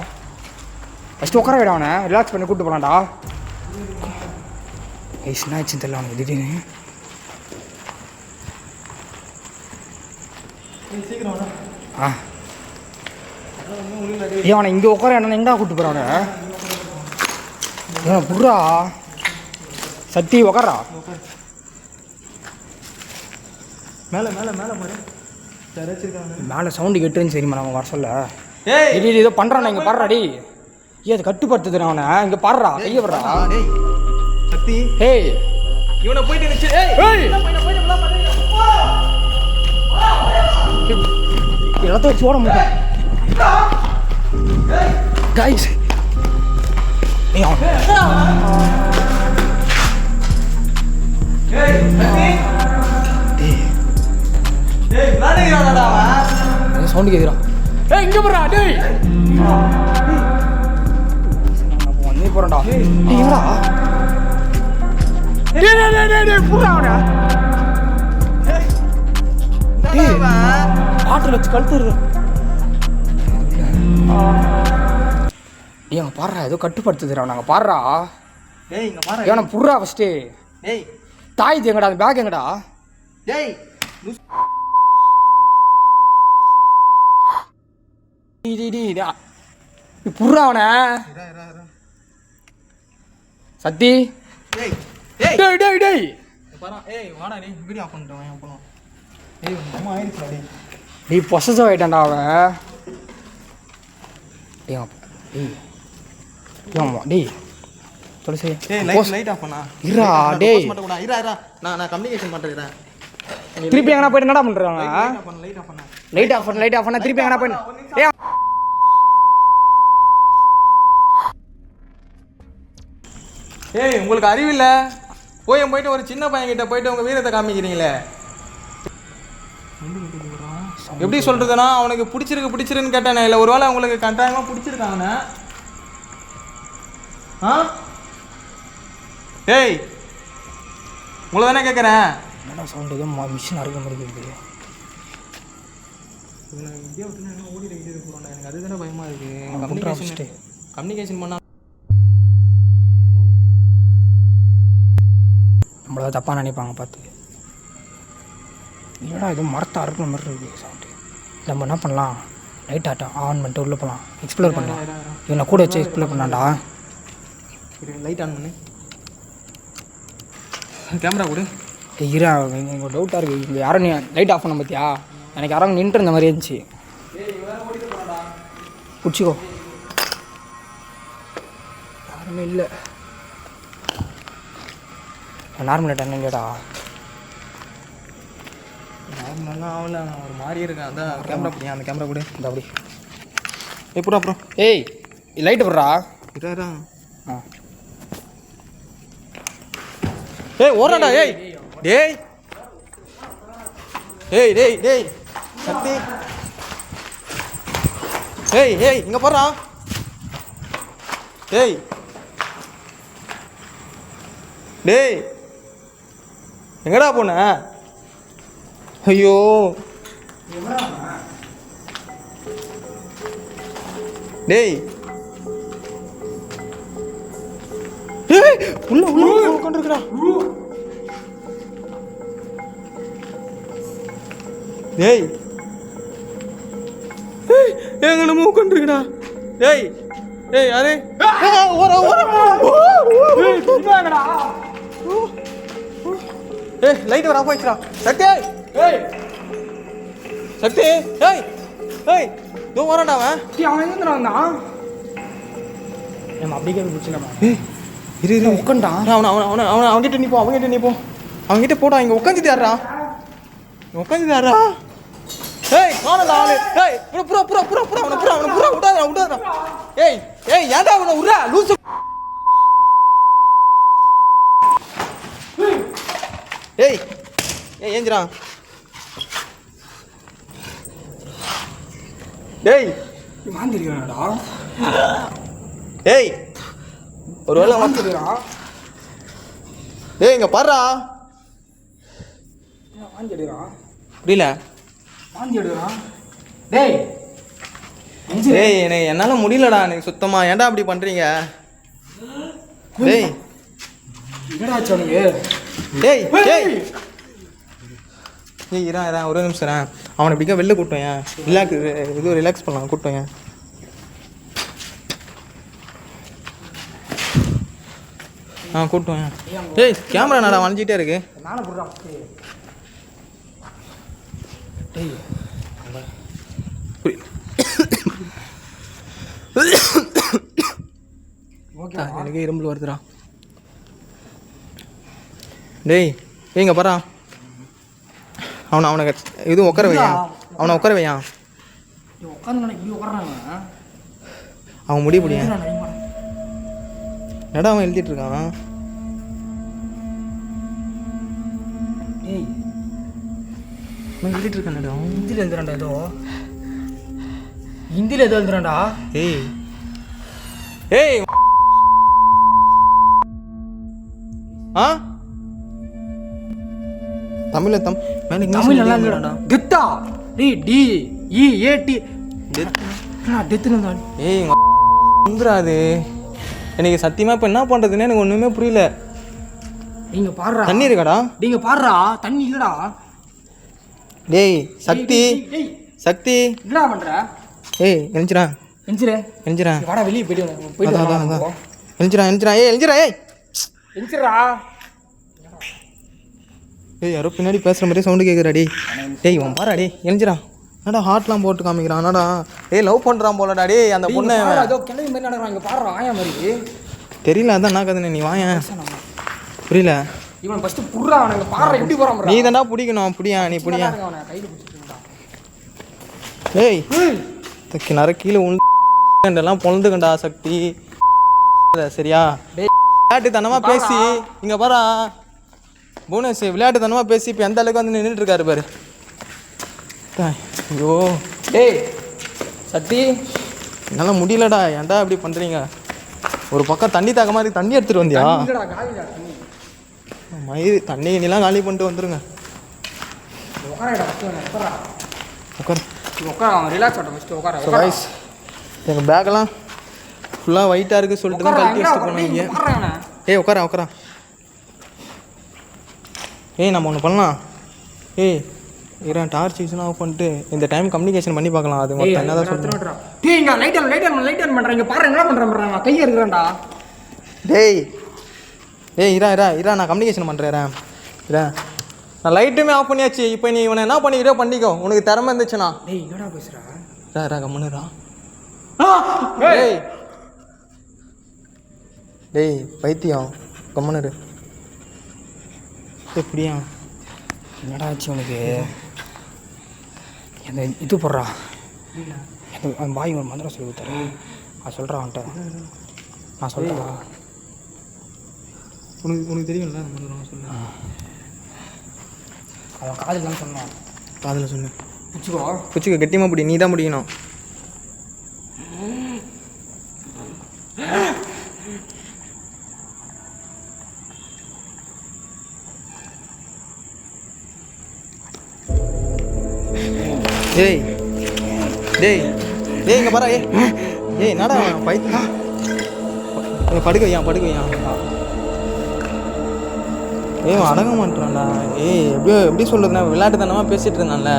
ஃபஸ்ட்டு உட்கார விட அவனை ரிலாக்ஸ் பண்ணி கூப்பிட்டு போகலாம்டா ஏய் என்ன ஆச்சுன்னு தெரியல அவனுக்கு திடீர்னு சீக்கிரம் வாடா ஆ ஏன் அவனை இங்கே உட்கார என்ன எங்கடா கூப்பிட்டு போகிறான் அவனை புறா சத்தி உட்காரா மேல பாரு யாராச்சும் மேலே சவுண்டு கெட்டுருன்னு சரிம்மா நம்ம வர சொல்ல ஏய் இது ஏதோ பண்ணுறான் இங்கே பாடுறாடி ஏன் அது கட்டுப்படுத்துதுடா அவனை இங்கே பாடுறா கையை விடுறா டேய் சக்தி ஏய் இவனை போயிட்டு நிச்சு ஏய் ஏய் எல்லாத்தையும் வச்சு ஓட முடியும் கைஸ் ஏய் அவன் ஏய் சக்தி டேய் விளையாடுறானடா அவன் சவுண்டு கேட்குறான் ஏய் இங்கே போடுறா டேய் அப்போ வந்து போகிறேன்டா ஏய் என்னடா டேய் புறா அவனை டேய் பாட்டில் வச்சு கழுத்துரு ஏன் பாடுறா ஏதோ கட்டுப்படுத்துதுடா நாங்கள் பாடுறா டேய் இங்க பாரு ஏன்னா புறா ஃபஸ்ட்டு டேய் தாய் எங்கடா அந்த பேக் எங்கடா டேய் புறா அவனை இரா சத்தி டேய் டேய் டேய் டேய் டேய் பாரா ஏய் வாடா டேய் வீடியோ ஆஃப் பண்ணிட்டேன் வாங்க போலாம் ஏய் அம்மா ஆயிருச்சுடா டேய் டேய் பொசசிவ் ஆயிட்டான்டா அவன் டேய் டேய் ஆமா டேய் தொலை சரி டேய் லைட் ஆஃப் பண்ணா இருடா, டேய். மட்டும் கூட இரா நான் கம்யூனிகேஷன் பண்றேன் திருப்பி எங்கனா போயிட்டு என்னடா பண்றாங்க லைட் ஆஃப் பண்ண லைட் ஆஃப் பண்ண திருப்பி எங்கனா போயிட்டு ஏய் ஏய் உங்களுக்கு அறிவில்ல போயிட்டு ஒரு சின்ன பையன் கிட்ட போயிட்டு உங்க வீரத்தை காமிக்கிறீங்களே எப்படி சொல்கிறதுனா அவனுக்கு பிடிச்சிருக்குன்னு கேட்டானே இல்லை ஒருவேளை அவங்களுக்கு கட்டாயமாக பிடிச்சிருக்காங்கண்ணே. ஆ ஏய் உங்களை தானே கேட்குறேன். என்னடா சவுண்ட் ஏதோ மிஷின் அறுக்க மாதிரி இருக்குது. இந்தியா விட்டு என்ன ஓடிட்டு போகிறோம்டா, எனக்கு அதுதானே பயமாக இருக்குது. கம்யூனிகேஷன் பண்ணால் நம்மள தப்பாக நினைப்பாங்க பார்த்து. இல்லைடா இது மரத்தை அறுக்கிற மாதிரி இருக்குது சவுண்டு. நம்ம என்ன பண்ணலாம், லைட் ஆன் பண்ணிட்டு உள்ளே போகலாம், எக்ஸ்ப்ளோர் பண்ணலாம். இவனை கூட வச்சு எக்ஸ்ப்ளோர் பண்ணாண்டா. லைட் ஆன் பண்ணு, கேமரா கொடு. இரா எனக்கு டவுட்டாக இருக்குது. இங்கே யாரும் நீ லைட் ஆஃப் பண்ண பார்த்தியா, எனக்கு யாரும் நின்று இருந்த மாதிரி இருந்துச்சு. பிடிச்சிக்கோ, யாருமே இல்லை. நார்மல் லைட் என்ன இல்லைடா. நார்மலாக ஆகல, நான் ஒரு மாதிரி இருக்கேன். அதான் கேமரா பிடிங்க, அந்த கேமரா கொடு. இந்த அப்படி எப்படா அப்புறம் ஏய் லைட்டு போடுறா. இதா ஆ ஏய் ஓரடா. ஏய் டேய் ஏய் டேய் டேய் சக்தி. ஏய் ஏய் இங்கே போடுறா. டேய் டேய் எங்கடா போன? ஐயோ டேய் ஏய் உள்ள உட்காந்துருக்குடா. டேய் எங்க நம்ம உட்காந்துருக்குடா. டேய் ஏய் யாரு ஓர ஓர ஏய் லைட் வர ஆஃப் ஆயிடுச்சுடா. சக்தி ஏய் சக்தி ஏய் ஏய் தோ வரடா அவன். அவன் எங்கே வந்தான்? நம்ம அப்படியே பிடிச்சிடலாமா? ஏய் இரு இரு உட்காண்டான். அவனை அவனை அவனை அவனை அவன்கிட்ட நீ போ, அவன்கிட்ட நீ போ, அவன்கிட்ட போடா. இங்கே உட்காந்து தாரா, உட்காந்து தாரா. ஏய் காணடா ஆளு. ஏய் புறா புறா புறா புறா அவனை புறா அவனை புறா விடாதடா விடாதடா. ஏய் ஏய் ஏன்டா அவனை விட்றா லூசு. ஏய் ஏய் ஏஞ்சிரா. டேய் வாந்திருக்காடா. ஏய் ஒரு வேளை வாந்திருக்கா. டேய் இங்கே பாடுறா. வாந்தி எடுக்கிறான். புரியல. வாந்தி எடுக்கிறான். டேய் டேய் எனக்கு என்னால் முடியலடா எனக்கு சுத்தமாக. ஏன்டா அப்படி பண்ணுறீங்க? டேய் என்னடா ஆச்சு அவனுக்கு? டேய் டேய் ஏய் இரா இரா ஒரு நிமிஷம். அவனை இப்படிக்கா வெளில கூட்டோம். ஏன் இது ரிலாக்ஸ் பண்ணலாம் கூட்டோம். ஏன் கூட்டம். ஏய் கேமரா நடா வளைஞ்சிட்டே இருக்கு. மேலே போடுறா. டேய் ஓகே எனக்கு இரும்பல் வருதுடா. டேய் இங்கே பாரா. அவனை இது உட்கார வையா, அவனை உட்கார வையா. உட்காந்து இப்படி உட்காராங்க. அவன் முடிய முடியும். என்னடா அவன் எழுதிட்டு இருக்கான்? ஏய் அவன் எழுதிட்டு இருக்கான்டா. ஹிந்தியில் எழுதுறான்டா. ஏதோ ஹிந்தியில் ஏதோ எழுதுறான்டா. ஏய் ஏய் ஆ தமிழ்ல மேலே தமிழ் நல்லா எழுதுறான்டா. கெத்தா டேய் டி இ ஏ டி டெத்துன்னு தான். ஏய் வந்துடாது. எனக்கு சத்தியமாக இப்போ என்ன பண்ணுறதுன்னு எனக்கு ஒன்றுமே புரியல. நீங்கள் பாடுறா. தண்ணி இருக்காடா? நீங்கள் பாடுறா. தண்ணி இல்லைடா. டேய் சக்தி டேய் சக்தி என்னடா பண்ணுற? ஏய் எழுஞ்சிரா எஞ்சிரு எழுஞ்சிரா. வாடா வெளியே போயிட்டு அதான் எழுஞ்சிரா எழுஞ்சிரா. ஏய் எழுஞ்சிரா. ஏய் எஞ்சிரா. ஏய் யாரோ பின்னாடி பேசுகிற மாதிரியே சவுண்டு கேட்குறா. டேய் இவன் பாரா. டேய் எழுஞ்சிரா. என்னடா ஹார்ட்லாம் போட்டு காமிக்கிறான். என்னடா ஏய் லவ் பண்ணுறான் போலடா. டேய் அந்த பொண்ணு ஏதோ கிளம்பி மாதிரி நடக்கிறான். இங்கே பாடுறா ஆயா மாதிரி தெரியல. அதான் என்ன கதை நீ வாயன் புரியல. இவன் ஃபஸ்ட்டு புடுறா. அவனுக்கு பாடுற எப்படி போகிறான்? நீ தான்டா பிடிக்கணும். பிடியா நீ பிடியா. அவனை கையில் பிடிச்சிட்டுடா. ஏய் நிறைய கீழே உண்டெல்லாம் பொழுதுக்கண்டா சக்தி. சரியா விளையாட்டுத்தனமாக பேசி இங்கே பாரா புவனேஷ் விளையாட்டுத்தனமாக பேசி இப்போ எந்த அளவுக்கு வந்து நின்றுட்டு இருக்காரு பாரு. ஐயோ டேய் சக்தி என்னால் முடியலடா, ஏன்டா இப்படி பண்ணுறீங்க? ஒரு பக்கம் தண்ணி தாக்க மாதிரி தண்ணி எடுத்துகிட்டு வந்தியா? மயிறு தண்ணி கிண்ணிலாம் காலி பண்ணிட்டு வந்துருங்க. உட்கார் ரிலாக்ஸ் ஆகட்டும் ஃபஸ்ட்டு உட்கார. கைஸ், எங்கள் பேக்கெல்லாம் ஃபுல்லாக ஒயிட்டாக இருக்குது சொல்லிட்டு தான் கழட்டி வச்சுட்டு போனாங்க. ஏய் உட்காரா. ஏய் நம்ம ஒன்று பண்ணலாம். ஏய் இran டார்ச் யூஸ்லாம் ஆஃப் பண்ணிட்டு இந்த டைம் கம்யூனிகேஷன் பண்ணி பார்க்கலாம். அது மொத்தம் என்ன தான் சொல்கிறேன். டேய் இங்கே லைட் ஆன் பண்ணுறேன். பாரு என்ன பண்ணுறேன் கையை இருக்கிறேன்டா. டேய் இரா நான் கம்யூனிகேஷன் பண்ணுறேன். நான் லைட்டுமே ஆஃப் பண்ணியாச்சு. இப்போ நீ இவனை என்ன பண்ணிக்கோ. உனக்கு திறமை இருந்துச்சுண்ணா. டேய் என்னடா பேசுகிறா? கம்முனுரா. டேய் பைத்தியம் கம்முனு. எப்படியா என்னடா ஆச்சு உனக்கு? அந்த இது போடுறா, அந்த பாய் ஒரு மந்திரம் சொல்லி கொடுத்தாரு. நான் சொல்கிறேன் அவன்கிட்ட. நான் சொல்கிறேன். உனக்கு தெரியும்ல அந்த மந்திரம் சொல்ல. அவன் காதில் தான் சொன்னான். காதில் சொன்ன பிடிச்சிக்கோ கெட்டியமாக பிடி. நீ தான் முடியணும். டேய் இங்கே பாரா. ஏய் என்னடா பைத்தியா? படுக்க வையான். அடங்க மாட்டான்டா. எப்படி சொல்கிறதுண்ணா, விளையாட்டுத்தனமாக பேசிகிட்டு இருந்தான்ல.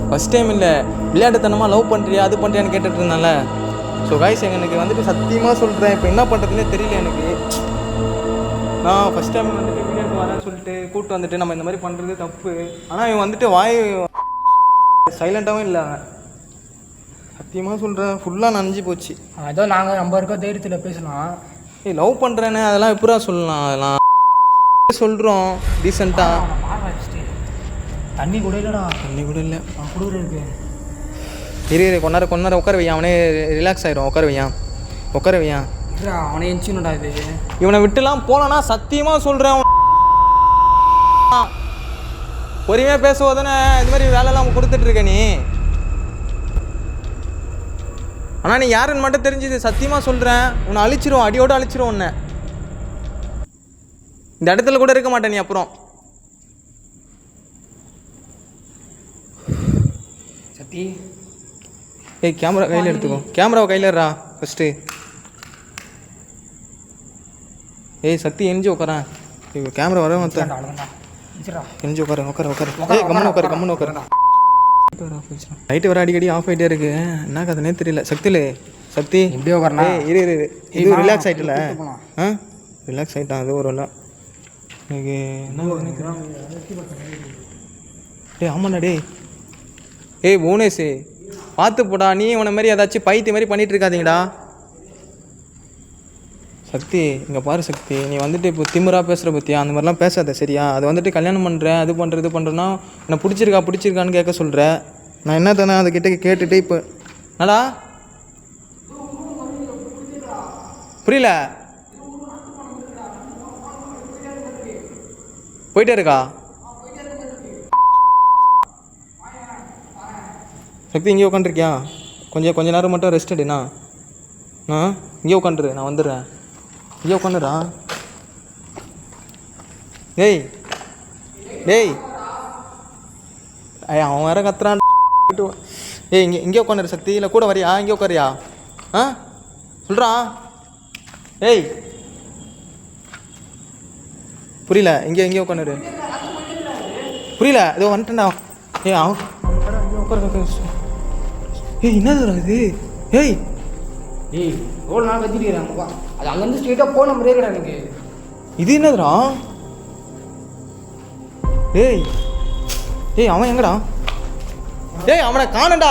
ஃபஸ்ட் டைம் இல்லை, விளையாட்டுத்தனமாக லவ் பண்ணுறியா அது பண்ணுறியான்னு கேட்டுட்டு இருந்தான்ல. ஸோ காய்ஸ் எனக்கு வந்துட்டு சத்தியமாக சொல்கிறேன், இப்போ என்ன பண்ணுறதுனே தெரியல எனக்கு. நான் ஃபஸ்ட் டைம் வந்துட்டு வீடியோக்கு வரேன்னு சொல்லிட்டு கூப்பிட்டு வந்துட்டு நம்ம இந்த மாதிரி பண்ணுறது தப்பு. ஆனால் இவன் வந்துட்டு வாய் சைலண்ட்டாகவும் இல்லை. சத்தியமாக சொல்கிறேன், ஃபுல்லாக நனைஞ்சி போச்சு. அதோ நாங்கள் நம்ம இருக்க தைரியத்தில் பேசலாம். லவ் பண்ணுறேன்னு அதெல்லாம் எப்படா சொல்லலாம்? அதெல்லாம் சொல்கிறோம் டீசெண்டாக. தண்ணி கூட இல்லைடா. தண்ணி கூட இல்லை. கொடுக்குற இருக்கு. இரு கொண்டார உட்கார வையான். அவனே ரிலாக்ஸ் ஆகிடும். உட்கார வையான். அவனை எஞ்சினுடா இது. இவனை விட்டுலாம் போனனா சத்தியமாக சொல்கிறேன். பொறுமையாக பேசுவதானே இது மாதிரி வேலைலாம் கொடுத்துட்ருக்க நீ. ஆனால் நீ யாருன்னு மட்டும் தெரிஞ்சுது. சத்தியமாக சொல்கிறேன், உன்னை அழிச்சிரும், அடியோடு அழிச்சிரும் உன்னை. இந்த இடத்துல கூட இருக்க மாட்டேன் நீ அப்புறம். சத்தி கேமரா கையில் எடுத்துக்கோ. கேமராவை கையில் இருடா ஃபஸ்ட்டு. சக்தி எஞ்சி உட்காரேன். கேமரா வர மாட்டேன். எஞ்சி கம்முன்னு உட்காரு. லைட்டு வர அடிக்கடி ஆஃப் ஆகிட்டே இருக்கு. என்ன கதைனே தெரியல. சக்தி எப்படி உட்காரா? இரு இது ரிலாக்ஸ் ஆகிட்டல. ரிலாக்ஸ் ஆகிட்டான். அது ஒரு வேலை எனக்கு என்ன. ஆமாண்டா. புவனேஷ் பார்த்து போடா. நீ உன மாதிரி ஏதாச்சும் பைத்திய மாதிரி பண்ணிட்டு இருக்காதீங்கடா. சக்தி இங்கே பாரு சக்தி, நீ வந்துட்டு இப்போ திமிரா பேசுகிற பற்றியா? அந்த மாதிரிலாம் பேசாத சரியா? அது வந்துட்டு கல்யாணம் பண்ணுறேன் அது பண்ணுற இது பண்ணுறேன்னா என்னை பிடிச்சிருக்கான்னு கேட்க சொல்கிறேன். நான் என்ன தானே அதை கிட்ட கேட்டுட்டு இப்போ என்னடா புரியல. போயிட்டே இருக்கா சக்தி? இங்கே உட்காந்துருக்கியா? கொஞ்ச நேரம் மட்டும் ரெஸ்ட் எடுண்ணா. இங்கே உட்காந்துரு, நான் வந்துடுறேன். இங்கே உட்காந்துடா. டேய் அவன் வேற கத்துறான். இங்கே உட்காந்துரு சக்தி. இல்லை கூட வரியா? இங்கே உட்காரியா? சொல்கிறான். புரியல. இங்கே உட்காந்துரு. புரியல. இதோ வந்துட்டேன்டா. அவன் உட்கார. என்னது இது? எவ்வளோ நாள் கத்திட்டு அது அங்கேருந்து ஸ்ட்ரெயிட்டாக போன மாதிரியே கிடையாது எனக்கு. இது என்னதுடா? அவன் எங்கடா? அவனை காணண்டா.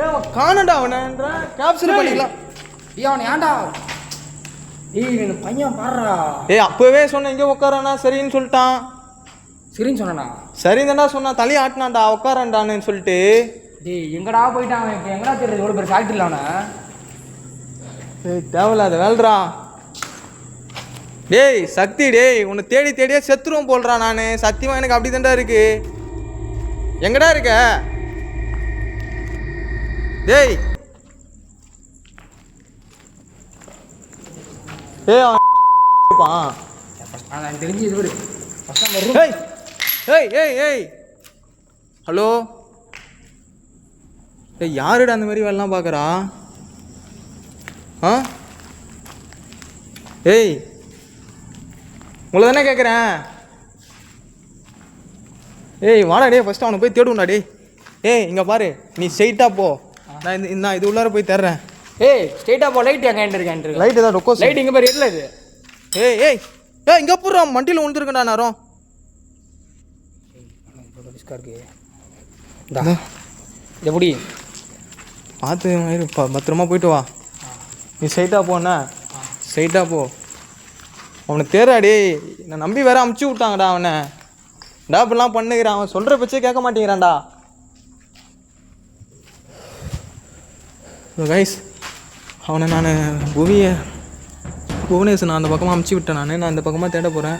அவன் காணண்டா. அவனை கேப்சர் பண்ணிக்கலாம். அவனை ஏன்டா? இந்த பையன் பாடுறா. அப்பவே சொன்னேன் இங்கே உட்காரானா. சரின்னு சொல்லிட்டான். சரின்னு சொன்னா? சரின்னு தான்டா சொன்னான். தலையை ஆட்டினான்டா உட்காரான்டான்னு சொல்லிட்டு. எங்கடா போயிட்டான்? இப்போ எங்கடா தெரியுது? எவ்வளோ பேர் ஃபேக்ட்ரியில் அவனை. தேவையில்லாத வேலைடா. டேய் சக்தி டேய் உன்னை தேடி தேடியே செத்துருவோம் போல்றா நான் சத்தியமாக எனக்கு அப்படி தான்டா இருக்கு. எங்கடா இருக்க டேய்? ஏய் எனக்கு தெரிஞ்சு இது ஏய் ஏய் ஏய் ஏய் ஹலோ ஏய் யாருடா அந்த மாதிரி வேலைலாம் பார்க்குறா? ஆ ஏய் உங்களை தானே கேட்குறேன். ஏய் வாடா டே ஃபஸ்ட்டு அவனை போய் தேடுண்டா டே. ஏய் இங்கே பாரு நீ ஸ்ட்ரெயிட்டாக போ. நான் இது உள்ளார போய் தர்றேன். ஏய் ஸ்ட்ரெயிட்டாக போ. லைட் எங்கே இருக்கு? லைட் ஏதாவது ரொக்கோ லைட் இங்கே பாரு இல்லை இது. ஏய் ஏய் ஏய் இங்கே போடுறா மண்டியில் விழுந்துருக்கண்டா நேரம். ரிஸ்காக இருக்கு. எப்படி பார்த்து பத்திரமா போயிட்டு வா. நீ ஸ்ட்ரைட்டாக போண்ணா ஸ்ட்ரைட்டாக போ. அவனை தேடாடி நான் நம்பி வேற அமுச்சு விட்டாங்கடா அவனை. டா இப்படிலாம் பண்ணுகிறான். அவன் சொல்கிற பச்சே கேட்க மாட்டேங்கிறான்டா. கைஸ் அவனை நான் புவனேஷ் நான் அந்த பக்கமாக அமுச்சு விட்டேன். நான் இந்த பக்கமாக தேட போகிறேன்.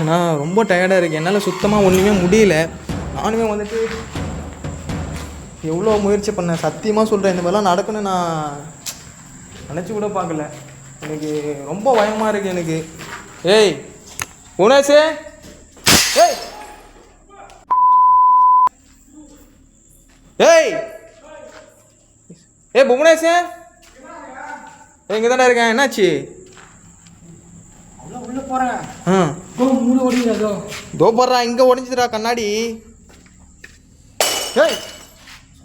ஏன்னா ரொம்ப டயர்டாக இருக்குது. என்னால் சுத்தமாக ஒன்றுமே முடியல. நானுமே வந்துட்டு எவ்வளோ முயற்சி பண்ணேன். சத்தியமாக சொல்கிறேன் இந்த மாதிரிலாம் நடக்குன்னு நான் நினச்சி கூட பார்க்கல. எனக்கு ரொம்ப பயமாக இருக்குது எனக்கு. ஏய் புவனேஷே ஏய் ஏய் ஏய் புவனேஷே இங்கே தானே இருக்கேன். என்னாச்சு? அவ்வளோ உள்ளே போகிறேன். மூணு ஓடிக்கிறதோ தோ போடுறா இங்கே உடஞ்சிதுடா கண்ணாடி. ஏய்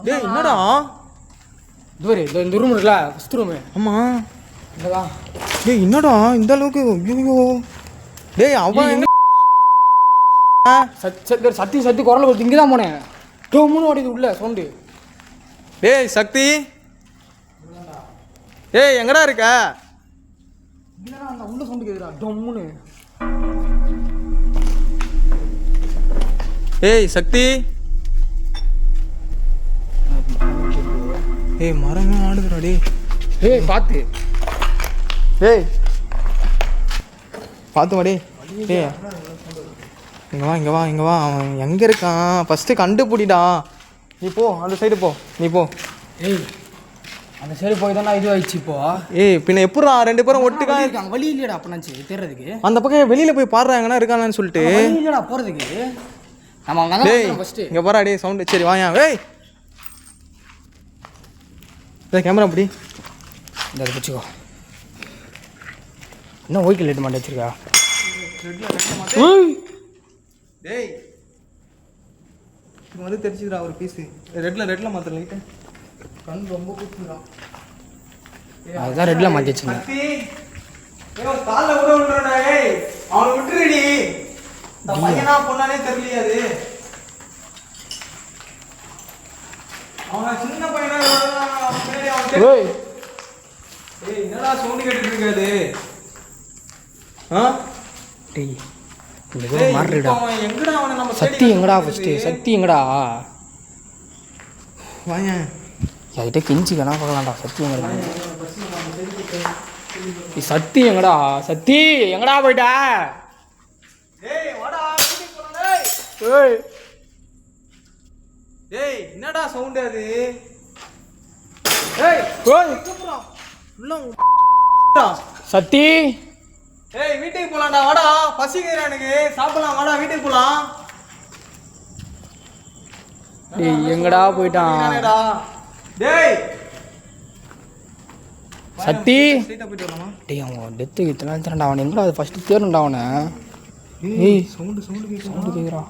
டேய் என்னடா இதுவரை இந்த ரூம் இருக்குல்ல ஃபஸ்ட் ரூமு. ஆமாம் இல்லைவா? டேய் என்னடா இந்த அளவுக்கு? ஐயோ டேய் அவன் சத்தி சத்தி குரல் கொடுத்து இங்கே தான் போனேன். டோமுன்னு ஓடிது உள்ள சவுண்டு. டேய் சக்தி ஏய் எங்கடா இருக்க? இல்லைடா அந்த உள்ள சவுண்டு கேட்குறா டொம்முன்னு. ஏய் சக்தி ஏய் மரமே ஆடுதுடா டே. ஏய் பார்த்து ஏய் பார்த்து வாடே. ஏய் இங்கே வா அவன் எங்கே இருக்கான் ஃபஸ்ட்டு கண்டுபிடிடா. நீ போ அந்த சைடு போ. நீ போ. ஏய் அந்த சைடு போய் தானே இது ஆயிடுச்சு இப்போ. ஏய் பின்ன எப்படா ரெண்டு பேரும் ஒட்டுக்கா இருக்காங்க? வழி இல்லையடா அப்போ நினச்சி தேடுறதுக்கு. அந்த பக்கம் வெளியில் போய் பாடுறாங்கன்னா இருக்காங்கன்னு சொல்லிட்டு வழி இல்லையடா போகிறதுக்கு. நம்ம அங்கே தான் ஃபஸ்ட்டு. இங்கே போகிறா டே சவுண்டு. சரி வாயா. ஏய் கேமரா அப்படி இந்த அதை பிடிச்சிக்கோ. என்ன ஒய்க்கு லைட் மாட்டி வச்சிருக்கா? டேய் இது வந்து தெரிச்சுக்கிறா ஒரு பீஸு. ரெட்டில் மாத்திர லைட்டு கண் ரொம்ப கூப்பிடுறா. அதுதான் ரெட்டில் மாற்றி வச்சுருந்தேன். காலில் கூட விட்டுறா. ஏய் அவனை விட்டுருடி. இந்த பையனா பொண்ணானே தெரியலையே அது. அவன் சின்ன பையனா ஏய் ஏய் என்னடா சவுண்டு கேட்டுட்டு இருக்காது? ஆ டேய் இந்த மாறுடா. எங்கடா அவனை நம்ம சக்தி எங்கடா ஃபஸ்ட்டு? சக்தி எங்கடா? வாயேன் என்கிட்ட கெஞ்சி வேணா பார்க்கலாம்டா. சக்தி எங்கடா? சக்தி எங்கடா? சக்தி எங்கடா போயிட்டா? டேய் வாடா வீட்டுக்கு போறோம். டேய் ஏய் டேய் என்னடா சவுண்ட் அது? ஏய் ஏய் கூப்றா உள்ள சக்தி. ஏய் வீட்டுக்கு போலாம்டா வாடா. பசிக்குதுடா எனக்கு. சாப்பிடலாம் வாடா வீட்டுக்கு போலாம். டேய் எங்கடா போயிட்டான்? டேய் சக்தி. ஸ்ட்ரைட்டா போயிட்டு வரலாமா? டேய் அவன் டெத்து இத்தனை தரண்டா. அவன் எங்கடா அது ஃபஸ்ட்டு தேர்னுண்டா அவனை. ஏய் சவுண்ட் சவுண்டு கேட்குறான்.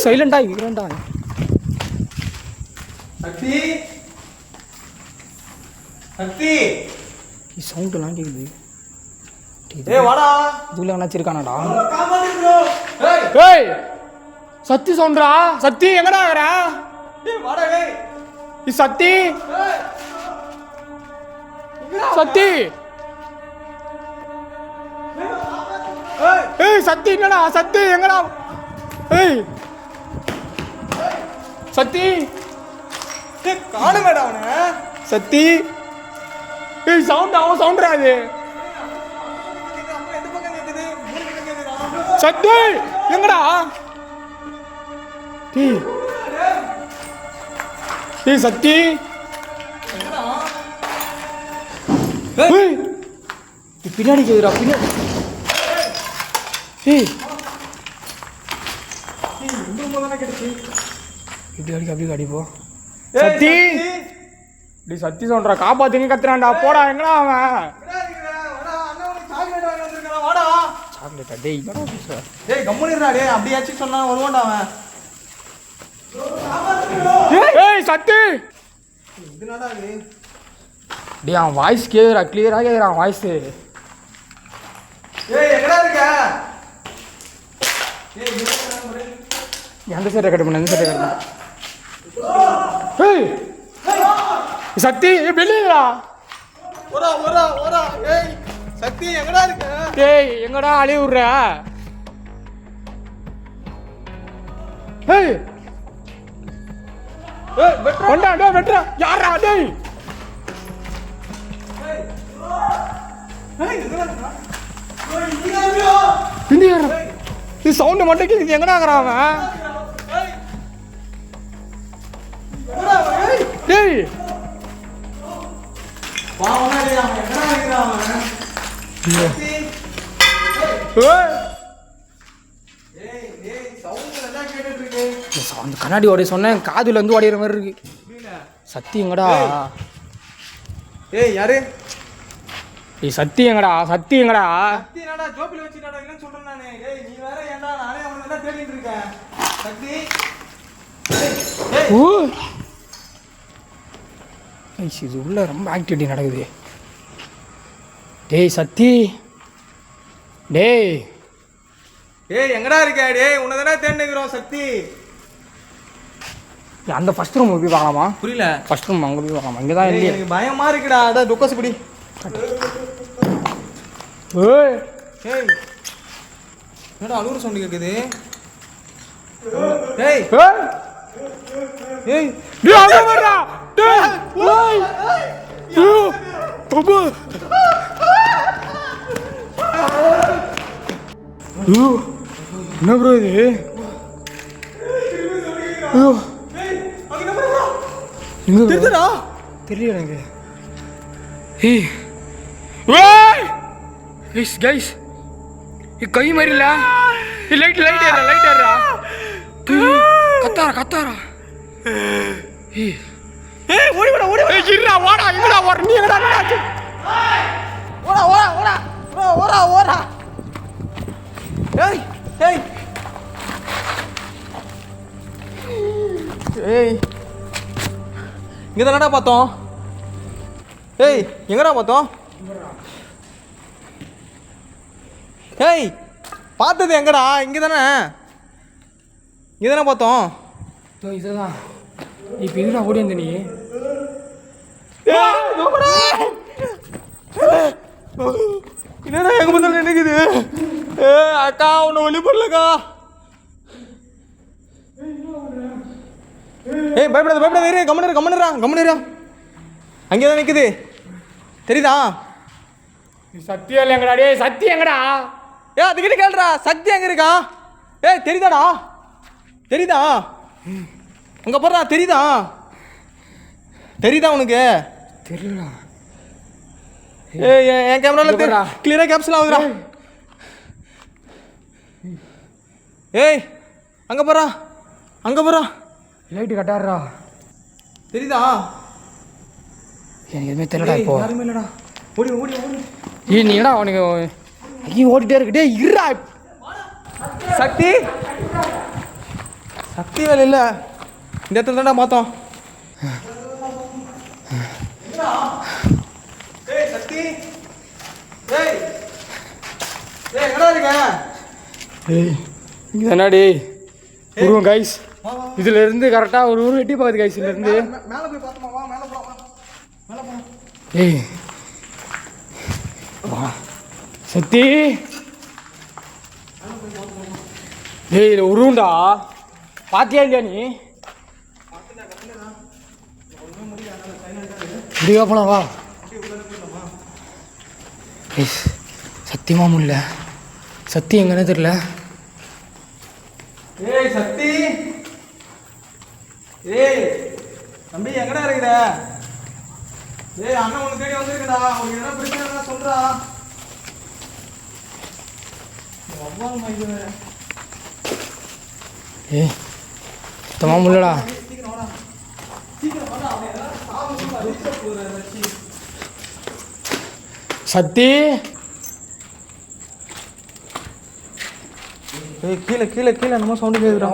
சைலண்டா இருக்கிறான்டா. சக்தி சக்தி சவுண்டுலாம் கேட்குது. ஏய் வாடா. இதுல எவனாச்சும் இருக்கானாடா? காப்பாத்து ப்ரோ. ஏய் ஏய் சக்தி சவுண்டா. சக்தி எங்கடா இருக்கிற? டேய் வாடா டேய். சக்தி ஏய் சக்தி. ஏய் ஏய் சக்தி என்னடா? சக்தி எங்கடா? ஏய் சக்தி டேய் காணுமேடா அவனை. சக்தி. ஏய் சவுண்ட் அவன் சவுண்ட்ரா அது. சக்தி எங்கடா? டேய் டேய் சக்தி பின்னாடி கேக்குறா பின்னாடி. ஏய் இப்படி அடிக்க அப்படி அடிப்போ. சக்தி டேய் சக்தி சொல்றா காப்பாத்துங்க கத்துறான்டா. போடா எங்கடா அவன்? சாக்லேட்டா? டேய் என்னடா பேசுற? டேய் கம்முனிரா டேய். அப்படியாச்சும் சொன்னா வருவான்டா அவன். ஏய் சக்தி இதுனடா இது? டேய் அவன் வாய்ஸ் கேக்குறா கிளியரா கேக்குறா வாய்ஸ். ஏய் எங்கடா இருக்க? எந்த சைடு கட் பண்ண? எந்த சைடு கட் பண்ண? ஏய் சக்தி வெளியடா. ஓரா ஓரா ஓரா. ஏய் சக்தி எங்கடா இருக்க? டேய் எங்கடா அழி விடுற? ஏய் ஏய் வெட்றா. கொண்டா டேய் வெட்றா. யாரா டேய்? ஏய் எங்கடா இருக்க? ஏய் இங்க இருக்கியா? பிந்தி யாரா? இது சவுண்ட் மட்டும் கேக்குது. எங்கடா இருக்கறான் அவன்? ஏய் எங்கடா அவன்? ஏய் டேய் வாடா டேய். அவன் எங்கடா இருக்கான் அவன்? சக்தி. ஏய் ஏய் ஏய் சவுண்ட் எல்லாம் கேட்டுட்டு இருக்கு. அந்த கண்ணாடி ஓடி சொன்னேன் காதுல இருந்து ஓடிற மாதிரி இருக்கு. புரியல. சக்தி எங்கடா? ஏய் யாரு? ஏய் சக்தி எங்கடா? சக்தி எங்கடா? சக்தி என்னடா ஜோபில வச்சிட்டாடா இல்லன்னு சொல்றேன் நானே. ஏய் நீ வேற ஏன்டா? நானே அவனை தான் தேடிட்டு இருக்கேன். சக்தி. ஏய் ஏய் ஓ ஐஸ் இது உள்ள ரொம்ப ஆக்டிவிட்டி நடக்குது. டேய் சக்தி டேய் ஏய் எங்கடா இருக்க? டேய் உன்னை தானே தேடிக்கிறோம் சக்தி. அந்த ஃபர்ஸ்ட் ரூம் போய் பார்க்கலாமா? புரியல. ஃபர்ஸ்ட் ரூம் அங்கே போய் பார்க்கலாமா? இங்கே தான் ஏய், இல்லையே. எனக்கு பயமா இருக்குடா. அதான் டுக்கஸ் பிடி. ஏய் ஏய் என்னடா அலூர் சவுண்ட் கேக்குது? ஏய் ஏய் ஏய் டேய் அங்க வரடா. டேய் ஏய் ஏய் பாபா ஐயோ என்ன ப்ரோ இது? ஐயோ அங்க என்ன பண்றா? எங்க bro? தெரியுதுடா? தெரியல எனக்கு. ஏய் ஏய் கைஸ் கைஸ் ये கை மறில. ये லைட் ஏறா. கத்தாரா. ஏய் ஏய் ஓடி வாடா ஓடி வாடா. ஏய் இருடா வாடா எங்கடா வர? நீ எங்கடா ஆச்சு? ஓடா ஓடா ஓடா. ஓடா ஓடா. ஏய் ஏய் ஏய் இங்க தானடா பார்த்தோம். ஏய் எங்கடா பார்த்தோம்? ஏய் பார்த்தது எங்கடா? இங்க தானே பார்த்தோம். இதுதான் இப்போ எங்கடா ஓடி வந்த நீ? என்னடா எங்க முதல்ல நினைக்குது? அக்கா உன்னை ஒளி பண்ணலக்கா. ஏய் பயப்படாத இரு. கம்முனுரா. அங்கே தான் நிற்குது. தெரியுதா? சத்தியம் இல்லை எங்கடா? டேய் சத்தி எங்கடா? அதுக்கிட்ட கேளுடா. சக்தி எங்க இருக்கா? ஏய் தெரியுதா? அங்க போறா. தெரியுதா உனக்கு? தெரியல. ஏய் என் கேமரால கிளியரா கேப்சல் ஆகுதுடா. ஏய் அங்க போறா. லைட்டு கட்டாடுறா. தெரியுதா? எனக்கு எதுவுமே தெரியலடா இப்போ. யாருமே இல்லடா. ஓடி ஏய் நீ என்னடா அவனுக்கு அங்கேயும் ஓடிட்டே இருக்கு. டேய் இருடா. சக்தி வேலை இல்ல. இந்த இடத்துல தான்டா பார்த்தோம். ஏய் சக்தி. ஏய் எங்கடா இருக்க? ஏய் இங்கே தானே டேய் உருவம் கைஸ். இதுல இருந்து கரெக்டாக ஒரு ஊர் எட்டி பார்க்குது கைஸ். இதுலேருந்து மேலே போய் பார்த்தோமா? வா மேலே போலாம். ஏய் வா சத்தி. ஏய் இது உருண்டா பாத்தியா இல்லையா நீ? முடியா போலாம் வா. கைஸ் சத்தியமாக முடியல. சத்தி எங்கன்னு தெரியல. ஏய் சக்தி, ஏய் தம்பி எங்கடா இருக்கிற? ஏய் அண்ணன் உனக்கு தேடி வந்திருக்கடா. உனக்கு என்ன பிரச்சனை சொல்றா. ஏய் சுத்தமாக முடியலடா. சத்தி ஏய் கீழே கீழே கீழே என்னமோ சவுண்டு கேட்குறா.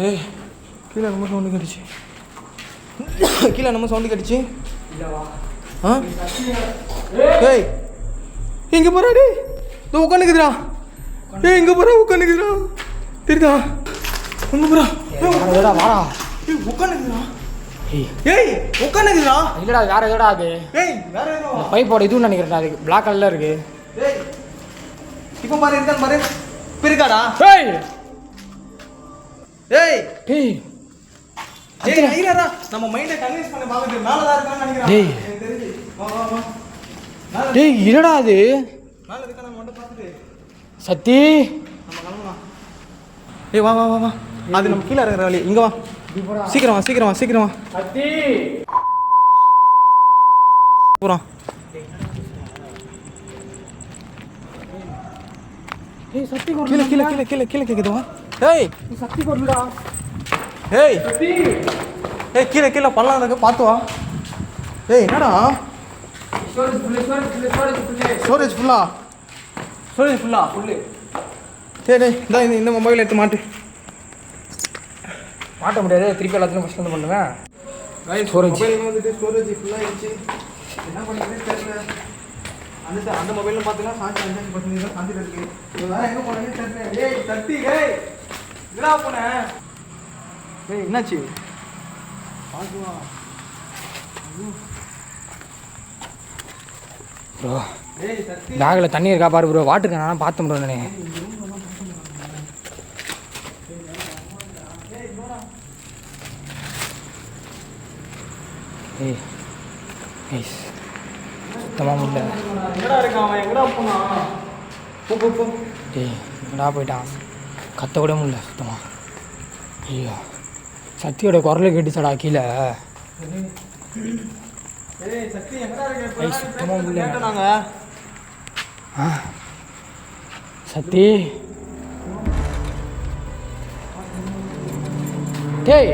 ஏய் கீழே என்னமோ சவுண்டு கேட்டுச்சு. கீழே என்னமோ சவுண்டு கேட்டுச்சு. ஆ ஏய் இங்கே போறா. டேய் இதோ உட்காந்துக்குதுடா. ஏய் இங்கே போறா, உட்காந்துக்குதுடா. தெரியுதா? இங்கே போறா. வாடா. ஏய் உட்காந்துக்குதுடா. ஏய் ஏய் உட்காந்துக்குதுடா. இல்லைடா வேற எதோடா அது. ஏய் வேற ஏதோ பைப்போட இதுன்னு நினைக்கிறேன். அது பிளாக் கலரில் இருக்கு. ஏய் இப்போ பாரு இருக்கான்னு பாரு. பிரிக்காடா. ஏய் ஏய் டேய் ஏய் ஐயரா நம்ம மைண்ட கன்வின்ஸ் பண்ண பாக்குது. மேல தான் இருக்கான்னு நினைக்கிறேன். டேய். எனக்கு தெரிஞ்சு வா வா வா. மேல டேய் என்னடா அது? மேல இருக்கானு மட்டும் பாத்துட்டு சத்தி நம்ம கிளம்பலாம். ஏய் வா வா வா வா. அது நம்ம கீழ இருக்கிற வழி. இங்க வா. சீக்கிரம் வா சீக்கிரம் வா சீக்கிரம் வா. சத்தி போறோம். ஏய் சத்தி கீழ கீழ கீழ கீழ கீழ கேக்குது வா. ஏய் சத்தி கொண்டுடா. ஏய் சத்தி ஏய் கீழ கீழ பள்ளம் இருக்கு பாத்து வா. ஏய் என்னடா ஸ்டோரேஜ் ஃபுல்லா ஃபுல்லு. சரி டேய் இந்த மொபைல் எடுத்து மாட்டு. மாட்ட முடியாது. திருப்பி எல்லாத்தையும் ஃபஸ்ட் வந்து பண்ணுவேன். ஸ்டோரேஜ் மொபைல் வந்துட்டு ஸ்டோரேஜ் ஃபுல்லா ஆயிடுச்சு. என்ன பண்ணுறதுன்னு தெரியல. அந்த மொபைலில் பார்த்தீங்கன்னா 55% தான் சாஞ்சிட்டு இருக்கு. இது வேற எங்கே போனேன்னு தெரியல. ஏய் தட்டி ஏய் இதா போனேன். ஏய் என்னாச்சு? பார்த்துவா. ப்ரோ ஏய் தட்டி பேக்கில் தண்ணி இருக்கா பாரு ப்ரோ. வாட்டர் கேன் நான் பார்த்தேன் ப்ரோ. நானே ஏய் ஏய் சுத்தமாக முடியல. எங்கடா இருக்கான் அவன்? எங்கடா போனான்? போ. டேய் எங்கடா போயிட்டான்? கத்த கூட முடியல சுத்தமாக. ஐயோ சத்தியோட குரலை கேட்டுச்சடா கீழே. ஏய் சக்தி எங்கடா இருக்க? ஏய் சுத்தமாக முடியல. கேட்டனாங்க. ஆ சத்தி டேய்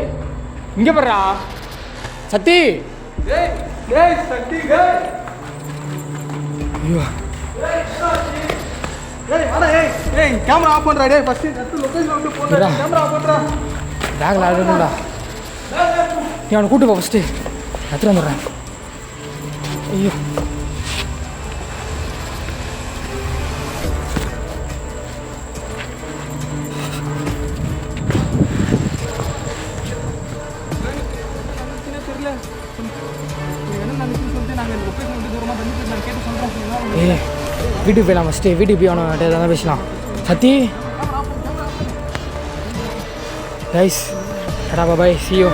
இங்கே போடுறா சத்தி. ஏய் ஏய் சக்தி ஏய் ஐயோ ஏய் வாடா. ஏய் கேமரா ஆஃப் பண்றா. டேய் ஃபர்ஸ்ட் நெட் லொகேஷன் வந்து போடுறா. இருடா. கேமரா ஆஃப் பண்றா. பேக்கில் ஆடுறா. நீ அவனை கூட்டு போ ஃபஸ்ட்டு. எடுத்துட்டு வந்துடுறேன். ஐயோ தெரியல. என்ன நடந்துச்சுன்னு சொல்லிட்டு நாங்கள் இந்த லொகேஷன் வந்து தூரமாக தள்ளிட்டு நான் கேட்டு சொல்கிறோம். ஏய் வீட்டுக்கு போயிடலாம் ஃபஸ்ட்டு. வீட்டுக்கு போய் அவனை எதாவது பேசலாம். சத்தி guys tata bye see you.